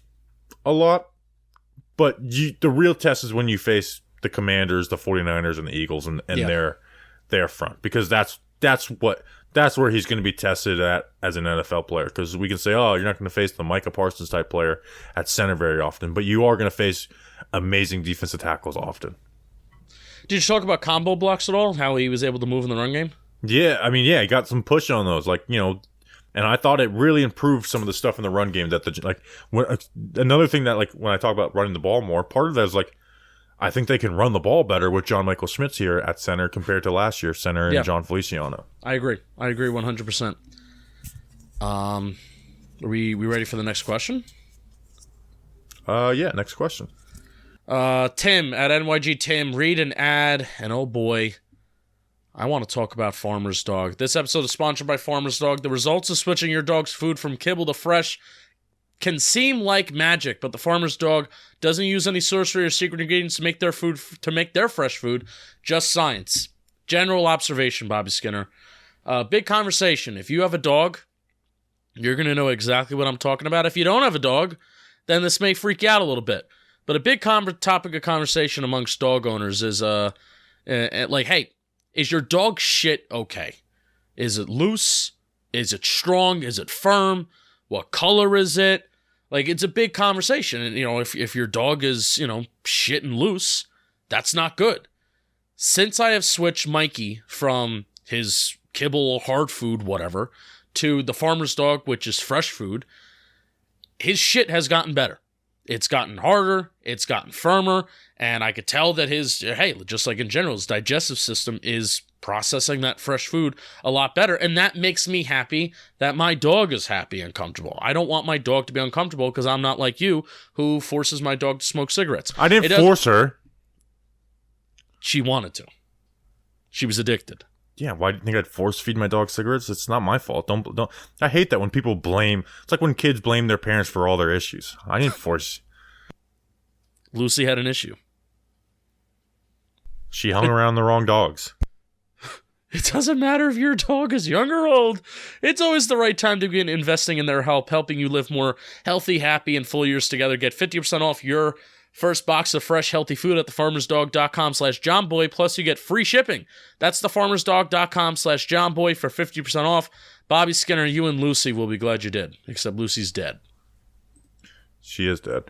Speaker 1: a lot. But the real test is when you face the Commanders, the 49ers, and the Eagles and their front, because that's where he's going to be tested at as an NFL player. Because we can say, oh, you're not going to face the Micah Parsons type player at center very often, but you are going to face amazing defensive tackles often.
Speaker 2: Did you talk about combo blocks at all? How he was able to move in the run game?
Speaker 1: Yeah, I mean, he got some push on those, like, you know, and I thought it really improved some of the stuff in the run game. Another thing that, like, when I talk about running the ball more, part of that is like, I think they can run the ball better with John Michael-Schmitz here at center compared to last year's center and John Feliciano.
Speaker 2: I agree 100%. Are we ready for the next question?
Speaker 1: Yeah, next question.
Speaker 2: Tim at NYG Tim, read an ad, and oh boy, I want to talk about Farmer's Dog. This episode is sponsored by Farmer's Dog. The results of switching your dog's food from kibble to fresh can seem like magic, but the Farmer's Dog doesn't use any sorcery or secret ingredients to make their fresh food. Just science. General observation, Bobby Skinner. Big conversation. If you have a dog, you're going to know exactly what I'm talking about. If you don't have a dog, then this may freak you out a little bit. But a big topic of conversation amongst dog owners is like, hey, is your dog shit okay? Is it loose? Is it strong? Is it firm? What color is it? Like, it's a big conversation. And, you know, if your dog is, you know, shitting loose, that's not good. Since I have switched Mikey from his kibble, hard food, whatever, to the Farmer's Dog, which is fresh food, his shit has gotten better. It's gotten harder, it's gotten firmer, and I could tell that just like in general, his digestive system is processing that fresh food a lot better, and that makes me happy that my dog is happy and comfortable. I don't want my dog to be uncomfortable because I'm not like you, who forces my dog to smoke cigarettes.
Speaker 1: I didn't force her.
Speaker 2: She wanted to. She was addicted.
Speaker 1: Yeah, why do you think I'd force feed my dog cigarettes? It's not my fault. Don't. I hate that when people blame. It's like when kids blame their parents for all their issues. I didn't force.
Speaker 2: Lucy had an issue.
Speaker 1: She hung around the wrong dogs.
Speaker 2: It doesn't matter if your dog is young or old. It's always the right time to begin investing in their health, helping you live more healthy, happy, and full years together. Get 50% off your first box of fresh, healthy food at thefarmersdog.com/JohnBoy, plus you get free shipping. That's thefarmersdog.com/JohnBoy for 50% off. Bobby Skinner, you and Lucy will be glad you did, except Lucy's dead.
Speaker 1: She is dead.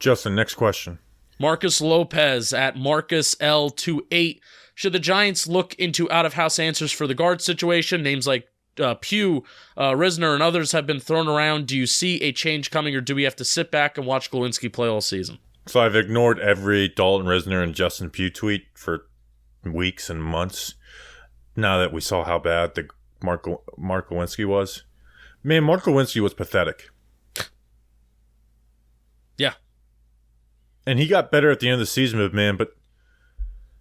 Speaker 1: Justin, next question.
Speaker 2: Marcus Lopez at MarcusL28. Should the Giants look into out-of-house answers for the guard situation? Names like Pugh, Risner, and others have been thrown around. Do you see a change coming, or do we have to sit back and watch Glowinski play all season?
Speaker 1: So I've ignored every Dalton Risner and Justin Pugh tweet for weeks and months. Now that we saw how bad the Mark Glowinski was. Man, Mark Glowinski was pathetic.
Speaker 2: Yeah.
Speaker 1: And he got better at the end of the season, but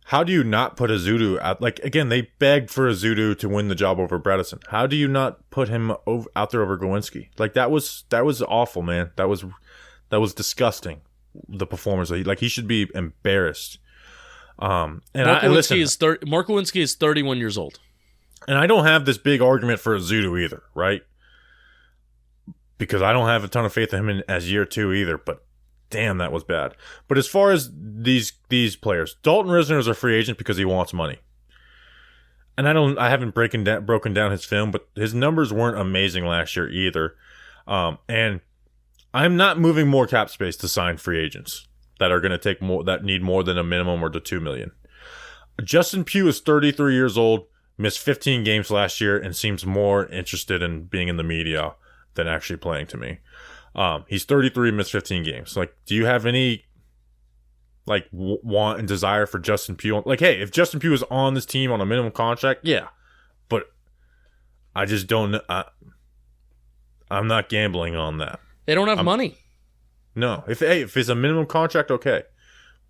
Speaker 1: how do you not put Azeez out? Like, again, they begged for Azeez to win the job over Bredesen. How do you not put him out there over Glowinski? Like, that was awful, man. That was disgusting. The performance, like, he should be embarrassed. And Mark
Speaker 2: Glowinski is 31 years old,
Speaker 1: and I don't have this big argument for Azeez either, right? Because I don't have a ton of faith in him as year two either. But damn, that was bad. But as far as these players, Dalton Risner is a free agent because he wants money. And I haven't broken down his film, but his numbers weren't amazing last year either. And I'm not moving more cap space to sign free agents that are going to take more, that need more than a minimum or the $2 million. Justin Pugh is 33 years old, missed 15 games last year, and seems more interested in being in the media than actually playing to me. He's 33, missed 15 games. Like, do you have any like want and desire for Justin Pugh? Like, hey, if Justin Pugh is on this team on a minimum contract, yeah, but I just don't. I'm not gambling on that.
Speaker 2: They don't have money.
Speaker 1: No, if it's a minimum contract, okay,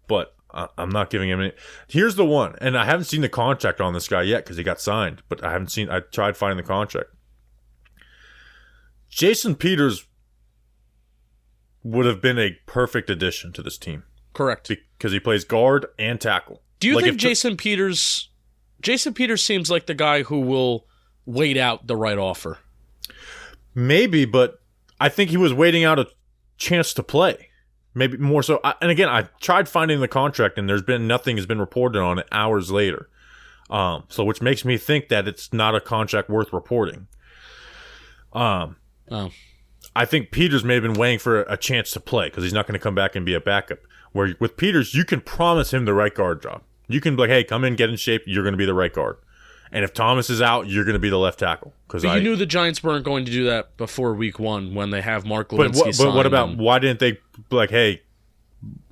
Speaker 1: but I'm not giving him any. Here's the one, and I haven't seen the contract on this guy yet because he got signed, but I tried finding the contract. Jason Peters would have been a perfect addition to this team.
Speaker 2: Correct.
Speaker 1: Because he plays guard and tackle.
Speaker 2: Do you think Jason Peters seems like the guy who will wait out the right offer?
Speaker 1: Maybe, but I think he was waiting out a chance to play. Maybe more so. And again, I tried finding the contract, and nothing has been reported on it hours later. So which makes me think that it's not a contract worth reporting. I think Peters may have been waiting for a chance to play because he's not going to come back and be a backup. Where with Peters, you can promise him the right guard job. You can be like, hey, come in, get in shape. You're going to be the right guard. And if Thomas is out, you're going to be the left tackle.
Speaker 2: But you knew the Giants weren't going to do that before week 1 when they have Mark Lewinsky
Speaker 1: But what about, why didn't they be like, hey,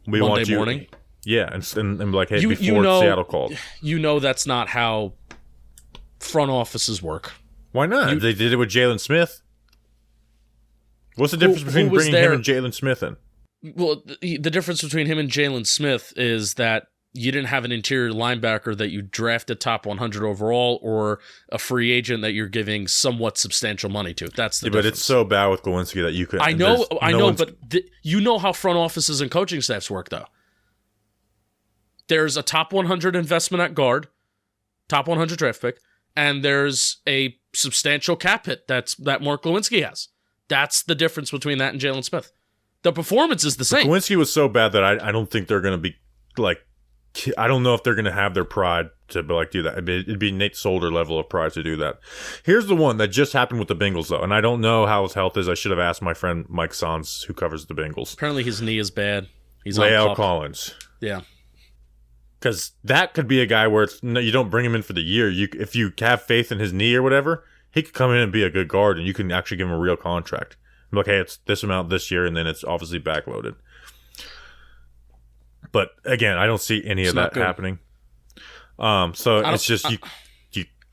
Speaker 1: we want you.
Speaker 2: Morning?
Speaker 1: Yeah, and be like, hey, before Seattle called.
Speaker 2: You know that's not how front offices work.
Speaker 1: Why not? They did it with Jalen Smith. What's the difference between bringing him and Jalen Smith in?
Speaker 2: Well, the difference between him and Jalen Smith is that you didn't have an interior linebacker that you drafted top 100 overall or a free agent that you're giving somewhat substantial money to. That's the difference. But
Speaker 1: it's so bad with Glowinski that you could.
Speaker 2: I know, but you know how front offices and coaching staffs work, though. There's a top 100 investment at guard, top 100 draft pick, and there's a substantial cap hit that Mark Glowinski has. That's the difference between that and Jalen Smith. The performance is the same.
Speaker 1: Glowinski was so bad that I don't think they're going to be like. I don't know if they're going to have their pride to do that. It'd be Nate Solder level of pride to do that. Here's the one that just happened with the Bengals, though, and I don't know how his health is. I should have asked my friend Mike Sons, who covers the Bengals.
Speaker 2: Apparently his knee is bad. He's
Speaker 1: La'el Collins.
Speaker 2: Yeah.
Speaker 1: Because that could be a guy where you don't bring him in for the year. If you have faith in his knee or whatever, he could come in and be a good guard, and you can actually give him a real contract. Like, hey, it's this amount this year, and then it's obviously backloaded. But again, I don't see any of that happening. So it's just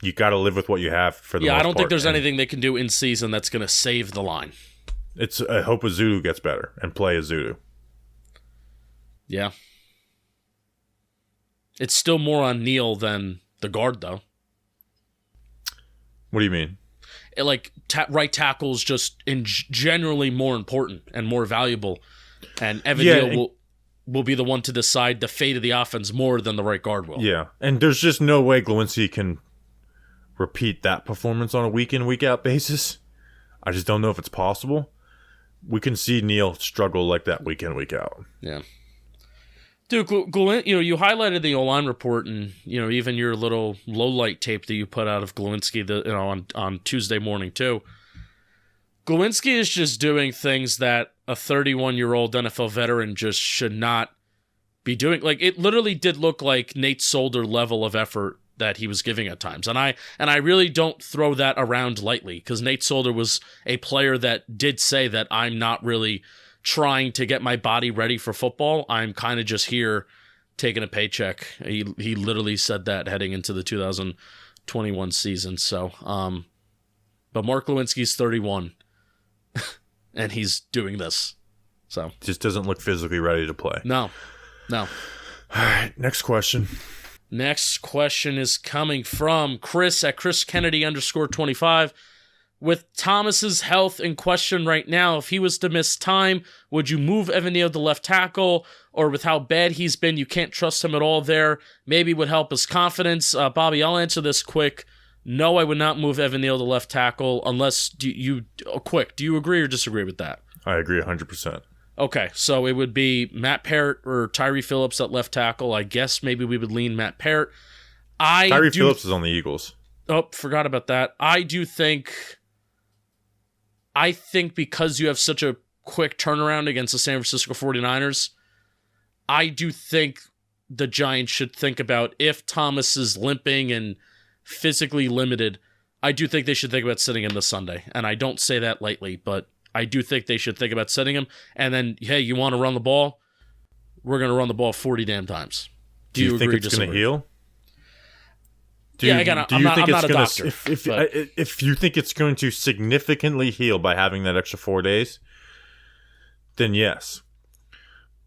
Speaker 1: you got to live with what you have for the most part.
Speaker 2: I don't think there's anything they can do in season that's going to save the line.
Speaker 1: I hope Azeez gets better and play Azeez.
Speaker 2: Yeah. It's still more on Neal than the guard, though.
Speaker 1: What do you mean?
Speaker 2: Right tackle is just generally more important and more valuable. And Evan Neal will be the one to decide the fate of the offense more than the right guard will.
Speaker 1: Yeah, and there's just no way Glowinski can repeat that performance on a week-in, week-out basis. I just don't know if it's possible. We can see Neal struggle like that week in, week out.
Speaker 2: Yeah. Dude, you highlighted the O-line report and, even your little low-light tape that you put out of Glowinski on Tuesday morning, too. Glowinski is just doing things that a 31-year-old NFL veteran just should not be doing. Like, it literally did look like Nate Solder level of effort that he was giving at times. And I really don't throw that around lightly, because Nate Solder was a player that did say that I'm not really trying to get my body ready for football. I'm kind of just here taking a paycheck. He literally said that heading into the 2021 season. So, but Mark Lewinsky's 31. And he's doing this. So
Speaker 1: just doesn't look physically ready to play.
Speaker 2: No.
Speaker 1: All right, next question.
Speaker 2: Next question is coming from Chris at ChrisKennedy_25. With Thomas's health in question right now, if he was to miss time, would you move Evan Neal to left tackle? Or with how bad he's been, you can't trust him at all there? Maybe would help his confidence. Bobby, I'll answer this quick. No, I would not move Evan Neal to left tackle unless do you agree or disagree with that?
Speaker 1: I agree 100%.
Speaker 2: Okay, so it would be Matt Parrott or Tyree Phillips at left tackle. I guess maybe we would lean Matt Parrott.
Speaker 1: Tyree Phillips is on the Eagles.
Speaker 2: Oh, forgot about that. I think because you have such a quick turnaround against the San Francisco 49ers, I do think the Giants should think about, if Thomas is limping and physically limited, I do think they should think about sitting him this Sunday. And I don't say that lightly, but I do think they should think about sitting him. And then, hey, you want to run the ball? We're going to run the ball 40 damn times.
Speaker 1: Do you think it's going to heal?
Speaker 2: I'm not a doctor.
Speaker 1: If you think it's going to significantly heal by having that extra 4 days, then yes.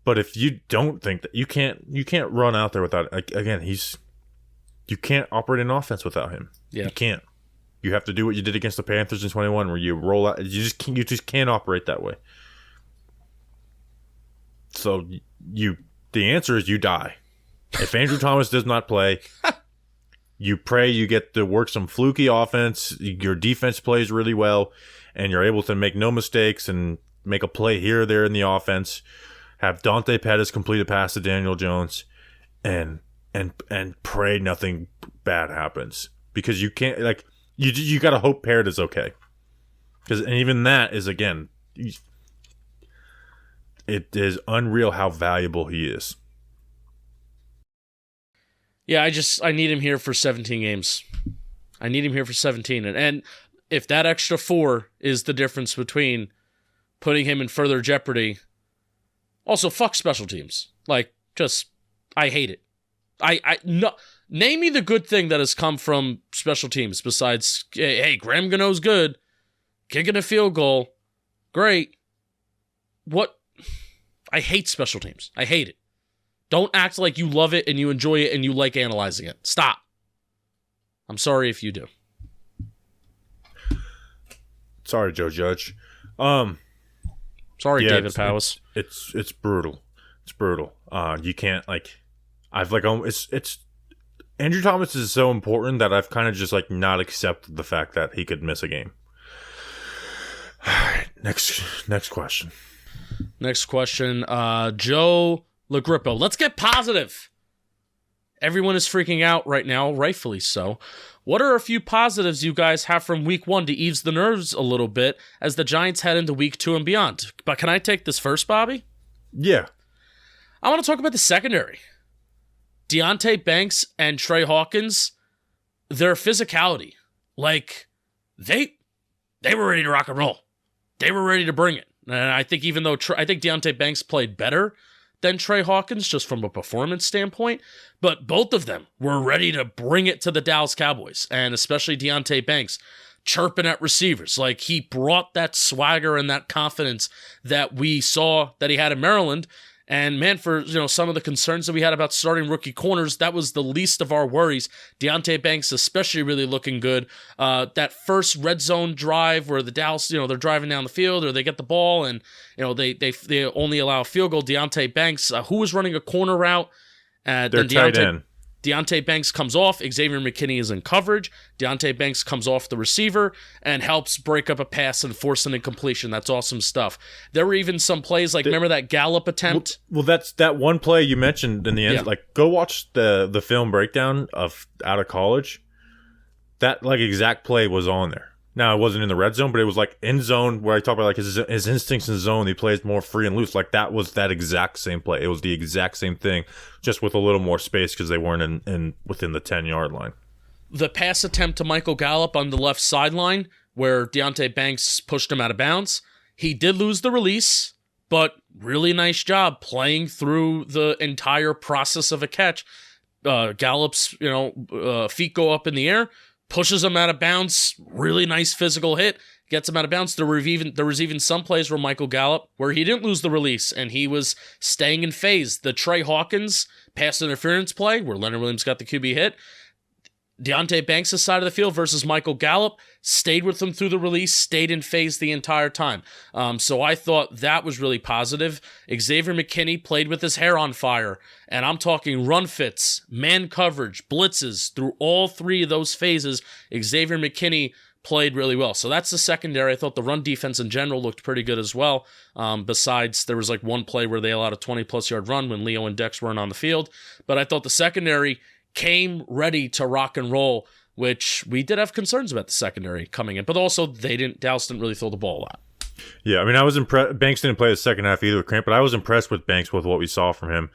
Speaker 1: But if you don't think that you can't run out there without, again, you can't operate an offense without him.
Speaker 2: Yeah.
Speaker 1: You can't. You have to do what you did against the Panthers in 21, where you roll out. You just can't operate that way. So the answer is you die. If Andrew Thomas does not play, you pray you get to work some fluky offense. Your defense plays really well, and you're able to make no mistakes and make a play here or there in the offense. Have Dante Pettis complete a pass to Daniel Jones, and pray nothing bad happens, because you can't, like, you got to hope Parrott is okay, and even that is, again, it is unreal how valuable he is.
Speaker 2: Yeah, I need him here for 17 games. I need him here for 17. And if that extra 4 is the difference between putting him in further jeopardy, also, fuck special teams. Like, just, I hate it. No, name me the good thing that has come from special teams besides, hey, Graham Gano's good, kicking a field goal, great. What? I hate special teams. I hate it. Don't act like you love it and you enjoy it and you like analyzing it. Stop. I'm sorry if you do.
Speaker 1: Sorry, Joe Judge.
Speaker 2: Sorry, David Powers.
Speaker 1: It's brutal. It's brutal. You can't, like, it's Andrew Thomas is so important that I've kind of just, like, not accepted the fact that he could miss a game. All right, next question.
Speaker 2: Next question, Joe Lagrippo. Let's get positive. Everyone is freaking out right now, rightfully so. What are a few positives you guys have from week 1 to ease the nerves a little bit as the Giants head into week 2 and beyond? But can I take this first, Bobby?
Speaker 1: Yeah.
Speaker 2: I want to talk about the secondary. Deonte Banks and Trey Hawkins, their physicality. Like, they were ready to rock and roll. They were ready to bring it. And I think even though I think Deonte Banks played better than Trey Hawkins just from a performance standpoint, but both of them were ready to bring it to the Dallas Cowboys, and especially Deonte Banks chirping at receivers. Like, he brought that swagger and that confidence that we saw that he had in Maryland. And man, for some of the concerns that we had about starting rookie corners, that was the least of our worries. Deonte Banks especially really looking good. That first red zone drive where the Dallas, they're driving down the field or they get the ball and they only allow a field goal. Deonte Banks, who was running a corner route,
Speaker 1: their tight end.
Speaker 2: Deonte Banks comes off. Xavier McKinney is in coverage. Deonte Banks comes off the receiver and helps break up a pass and force an incompletion. That's awesome stuff. There were even some plays like, remember that Gallup attempt?
Speaker 1: Well, that's that one play you mentioned in the end.
Speaker 2: Yeah.
Speaker 1: Like, go watch the film breakdown of out of college. That, like, exact play was on there. Now, it wasn't in the red zone, but it was, like, in zone where I talk about, like, his instincts in zone. He plays more free and loose. Like, that was that exact same play. It was the exact same thing, just with a little more space because they weren't in within the 10-yard line.
Speaker 2: The pass attempt to Michael Gallup on the left sideline where Deonte Banks pushed him out of bounds. He did lose the release, but really nice job playing through the entire process of a catch. Gallup's, feet go up in the air, pushes him out of bounds, really nice physical hit, gets him out of bounds. There was even some plays where Michael Gallup, where he didn't lose the release, and he was staying in phase. The Trey Hawkins pass interference play, where Leonard Williams got the QB hit, Deonte Banks' side of the field versus Michael Gallup, stayed with him through the release, stayed in phase the entire time. So I thought that was really positive. Xavier McKinney played with his hair on fire, and I'm talking run fits, man coverage, blitzes, through all 3 of those phases. Xavier McKinney played really well. So that's the secondary. I thought the run defense in general looked pretty good as well. Besides, there was like one play where they allowed a 20-plus yard run when Leo and Dex weren't on the field. But I thought the secondary came ready to rock and roll, which we did have concerns about the secondary coming in, but also Dallas didn't really throw the ball a lot.
Speaker 1: Yeah, I mean, I was impressed. Banks didn't play the second half either with cramp, but I was impressed with Banks with what we saw from him.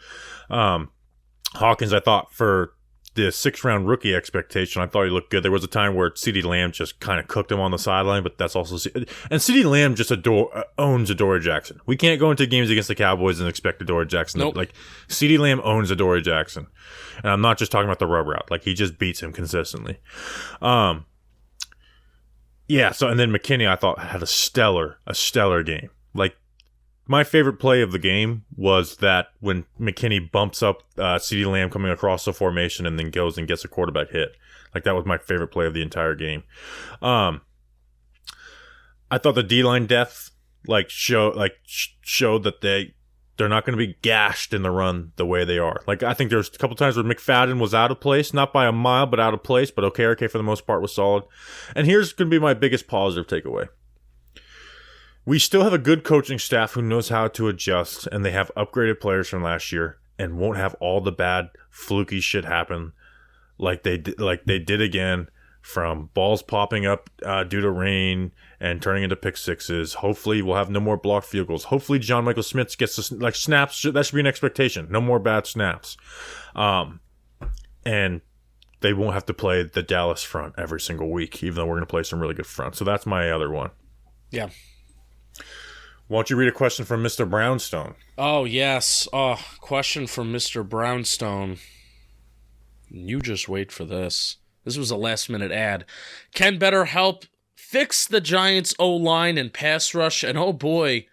Speaker 1: Hawkins, I thought for the 6th-round rookie expectation, I thought he looked good. There was a time where CeeDee Lamb just kind of cooked him on the sideline, but that's also and CeeDee Lamb just owns Adoree Jackson. We can't go into games against the Cowboys and expect Adoree Jackson.
Speaker 2: Nope.
Speaker 1: Like, CeeDee Lamb owns Adoree Jackson, and I'm not just talking about the rub route. Like, he just beats him consistently. Yeah. So, and then McKinney, I thought, had a stellar game. Like, my favorite play of the game was that when McKinney bumps up CeeDee Lamb coming across the formation and then goes and gets a quarterback hit. Like, that was my favorite play of the entire game. I thought the D-line depth showed that they're not going to be gashed in the run the way they are. Like, I think there's a couple times where McFadden was out of place, not by a mile, but out of place. But okay for the most part was solid. And here's going to be my biggest positive takeaway. We still have a good coaching staff who knows how to adjust, and they have upgraded players from last year and won't have all the bad fluky shit happen like they did again, from balls popping up due to rain and turning into pick sixes. Hopefully we'll have no more blocked field goals. Hopefully John Michael-Schmitz gets snaps. That should be an expectation. No more bad snaps. And they won't have to play the Dallas front every single week, even though we're going to play some really good front. So that's my other one.
Speaker 2: Yeah.
Speaker 1: Why don't you read a question from Mr. Brownstone?
Speaker 2: Oh, yes. Question from Mr. Brownstone. You just wait for this. This was a last-minute ad. Can BetterHelp fix the Giants' O-line and pass rush? And oh boy,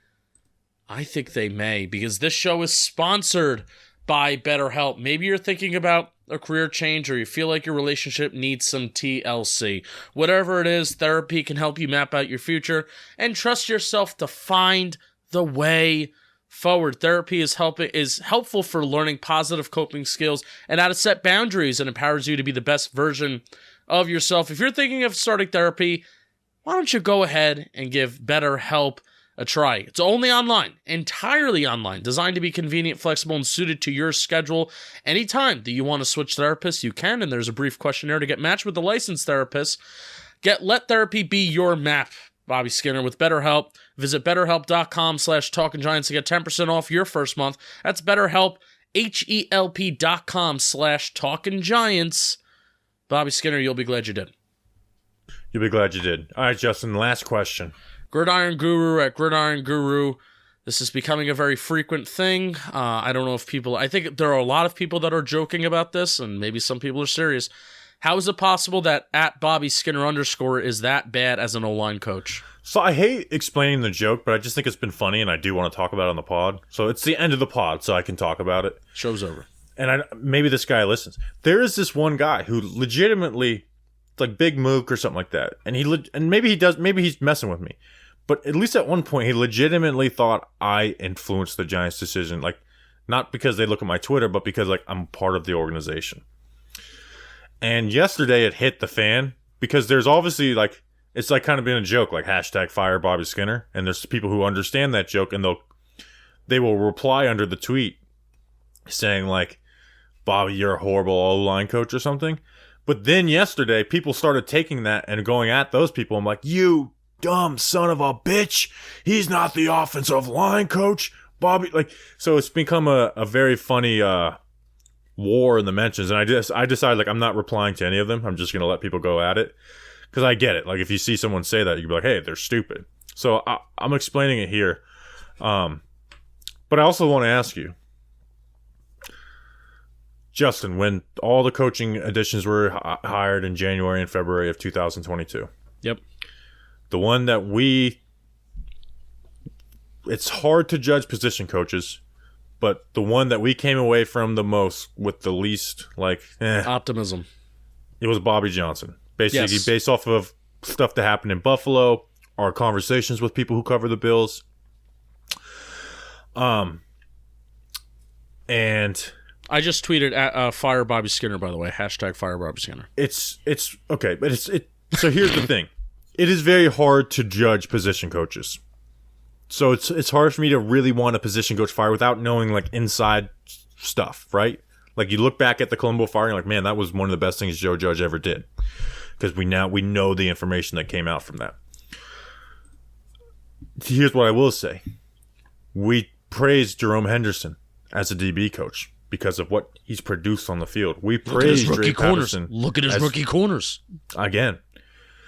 Speaker 2: I think they may, because this show is sponsored by BetterHelp. Maybe you're thinking about a career change, or you feel like your relationship needs some TLC. Whatever it is, therapy can help you map out your future and trust yourself to find the way forward. Therapy is helpful for learning positive coping skills and how to set boundaries, and empowers you to be the best version of yourself. If you're thinking of starting therapy, why don't you go ahead and give BetterHelp a try? It's only online, entirely online, designed to be convenient, flexible, and suited to your schedule. Anytime that you want to switch therapists, you can, and there's a brief questionnaire to get matched with a licensed therapist. Let therapy be your map, Bobby Skinner, with BetterHelp. Visit BetterHelp.com/TalkingGiants to get 10% off your first month. That's BetterHelp, HELP.com/TalkingGiants. Bobby Skinner, you'll be glad you did.
Speaker 1: You'll be glad you did. All right, Justin, last question.
Speaker 2: Gridiron Guru at Gridiron Guru. This is becoming a very frequent thing. I don't know if I think there are a lot of people that are joking about this, and maybe some people are serious. How is it possible that at Bobby Skinner _ is that bad as an O-line coach?
Speaker 1: So I hate explaining the joke, but I just think it's been funny, and I do want to talk about it on the pod. So it's the end of the pod, so I can talk about it.
Speaker 2: Show's over.
Speaker 1: And maybe this guy listens. There is this one guy who legitimately, it's like Big Mook or something like that, and maybe he's messing with me. But at least at one point, he legitimately thought I influenced the Giants' decision. Like, not because they look at my Twitter, but because, like, I'm part of the organization. And yesterday, it hit the fan because there's obviously, like, it's like kind of been a joke, like #fire Bobby Skinner. And there's people who understand that joke, and they will reply under the tweet saying, like, Bobby, you're a horrible O-line coach or something. But then yesterday, people started taking that and going at those people. I'm like, you dumb son of a bitch. He's not the offensive line coach. Bobby, like, so it's become a very funny war in the mentions. And I decided, like, I'm not replying to any of them. I'm just going to let people go at it. Because I get it. Like, if you see someone say that, you can be like, hey, they're stupid. So I'm explaining it here. But I also want to ask you, Justin, when all the coaching additions were hired in January and February of 2022.
Speaker 2: Yep.
Speaker 1: The one that it's hard to judge position coaches, but the one that we came away from the most with the least,
Speaker 2: optimism.
Speaker 1: It was Bobby Johnson. Basically,
Speaker 2: yes.
Speaker 1: Based off of stuff that happened in Buffalo, our conversations with people who cover the Bills. And
Speaker 2: I just tweeted at fire Bobby Skinner, by the way. #fire Bobby Skinner.
Speaker 1: It's okay, but so here's the thing. It is very hard to judge position coaches. So it's hard for me to really want a position coach fire without knowing, like, inside stuff, right? Like, you look back at the Colombo fire and you're like, man, that was one of the best things Joe Judge ever did. Because we know the information that came out from that. Here's what I will say. We praised Jerome Henderson as a DB coach because of what he's produced on the field. We praised Dre Patterson.
Speaker 2: Look at his rookie corners.
Speaker 1: Again.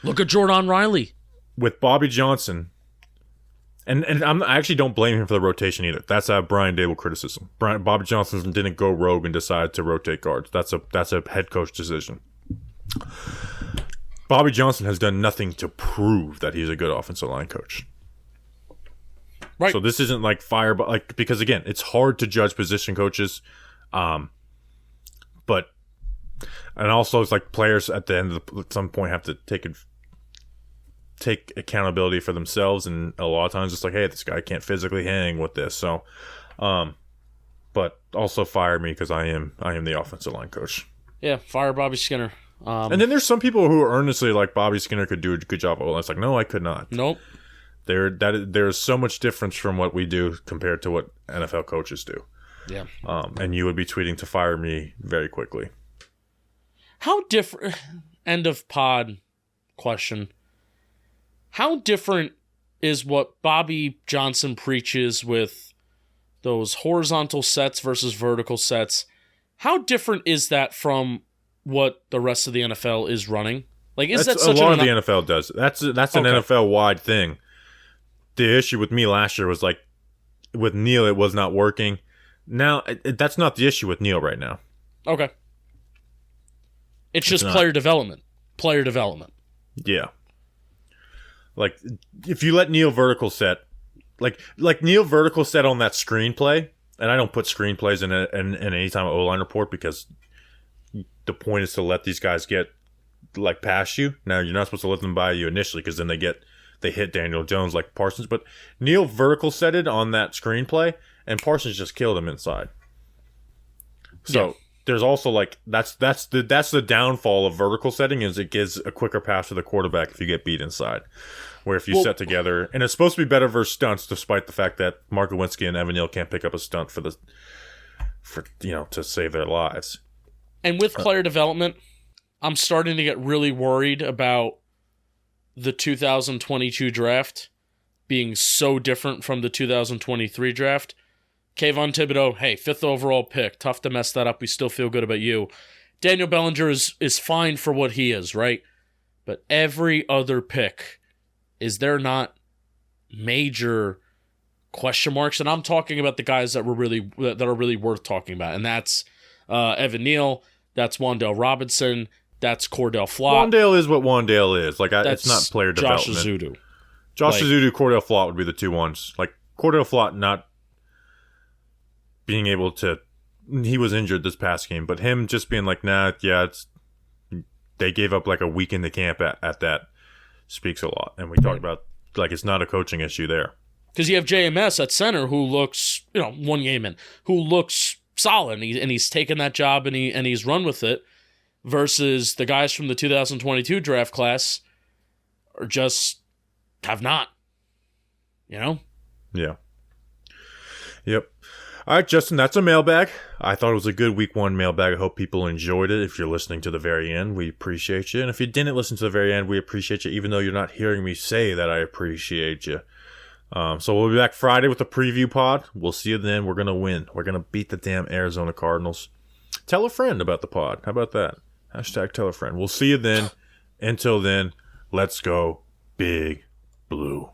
Speaker 2: Look at Jordan Riley.
Speaker 1: With Bobby Johnson, and I actually don't blame him for the rotation either. That's a Brian Dable criticism. Bobby Johnson didn't go rogue and decide to rotate guards. That's a head coach decision. Bobby Johnson has done nothing to prove that he's a good offensive line coach.
Speaker 2: Right.
Speaker 1: So this isn't like fire, but like, because again, it's hard to judge position coaches. But, and also it's like players at the end of at some point have to take accountability for themselves. And a lot of times it's like, hey, this guy can't physically hang with this. So, but also fire me because I am the offensive line coach.
Speaker 2: Yeah, fire Bobby Skinner.
Speaker 1: And then there's some people who are earnestly like Bobby Skinner could do a good job. Well, it's like, no, I could not.
Speaker 2: Nope.
Speaker 1: There's so much difference from what we do compared to what NFL coaches do.
Speaker 2: Yeah.
Speaker 1: And you would be tweeting to fire me very quickly.
Speaker 2: How different? End of pod question. How different is what Bobby Johnson preaches with those horizontal sets versus vertical sets? How different is that from what the rest of the NFL is running? Like, is that such
Speaker 1: a lot of the NFL does? That's an NFL wide thing. The issue with me last year was like with Neal, it was not working. Now that's not the issue with Neal right now.
Speaker 2: Okay. It's just player development. Player development.
Speaker 1: Yeah. Like if you let Neal vertical set, like Neal vertical set on that screenplay, and I don't put screenplays in any time O-line report because the point is to let these guys get like past you. Now you're not supposed to let them by you initially because then they hit Daniel Jones like Parsons. But Neal vertical setted on that screenplay, and Parsons just killed him inside. So there's also like that's the downfall of vertical setting is it gives a quicker pass to the quarterback if you get beat inside. Where if you set together, and it's supposed to be better versus stunts, despite the fact that Mark Lewinsky and Evan Neal can't pick up a stunt for to save their lives.
Speaker 2: And with player development, I'm starting to get really worried about the 2022 draft being so different from the 2023 draft. Kayvon Thibodeaux, hey, 5th overall pick. Tough to mess that up. We still feel good about you. Daniel Bellinger is fine for what he is, right? But every other pick, is there not major question marks? And I'm talking about the guys that are really worth talking about. And that's Evan Neal, that's Wan'Dale Robinson, that's Cordell Flott.
Speaker 1: Wan'Dale is what Wan'Dale is. Like it's not player
Speaker 2: Josh
Speaker 1: development.
Speaker 2: Josh
Speaker 1: Azeez, Cordell Flott would be the two ones. Like Cordell Flott not being able to, he was injured this past game, but him just being like, they gave up like a week in the camp at that speaks a lot. And we talked about like it's not a coaching issue there.
Speaker 2: Because you have JMS at center who looks, one game in, who looks solid, and he's taken that job and he's run with it, versus the guys from the 2022 draft class are just have not.
Speaker 1: Yeah. Yep. All right, Justin, that's a mailbag. I thought it was a good week 1 mailbag. I hope people enjoyed it. If you're listening to the very end, we appreciate you. And if you didn't listen to the very end, we appreciate you, even though you're not hearing me say that I appreciate you. So we'll be back Friday with a preview pod. We'll see you then. We're going to win. We're going to beat the damn Arizona Cardinals. Tell a friend about the pod. How about that? # tell a friend. We'll see you then. Until then, let's go Big Blue.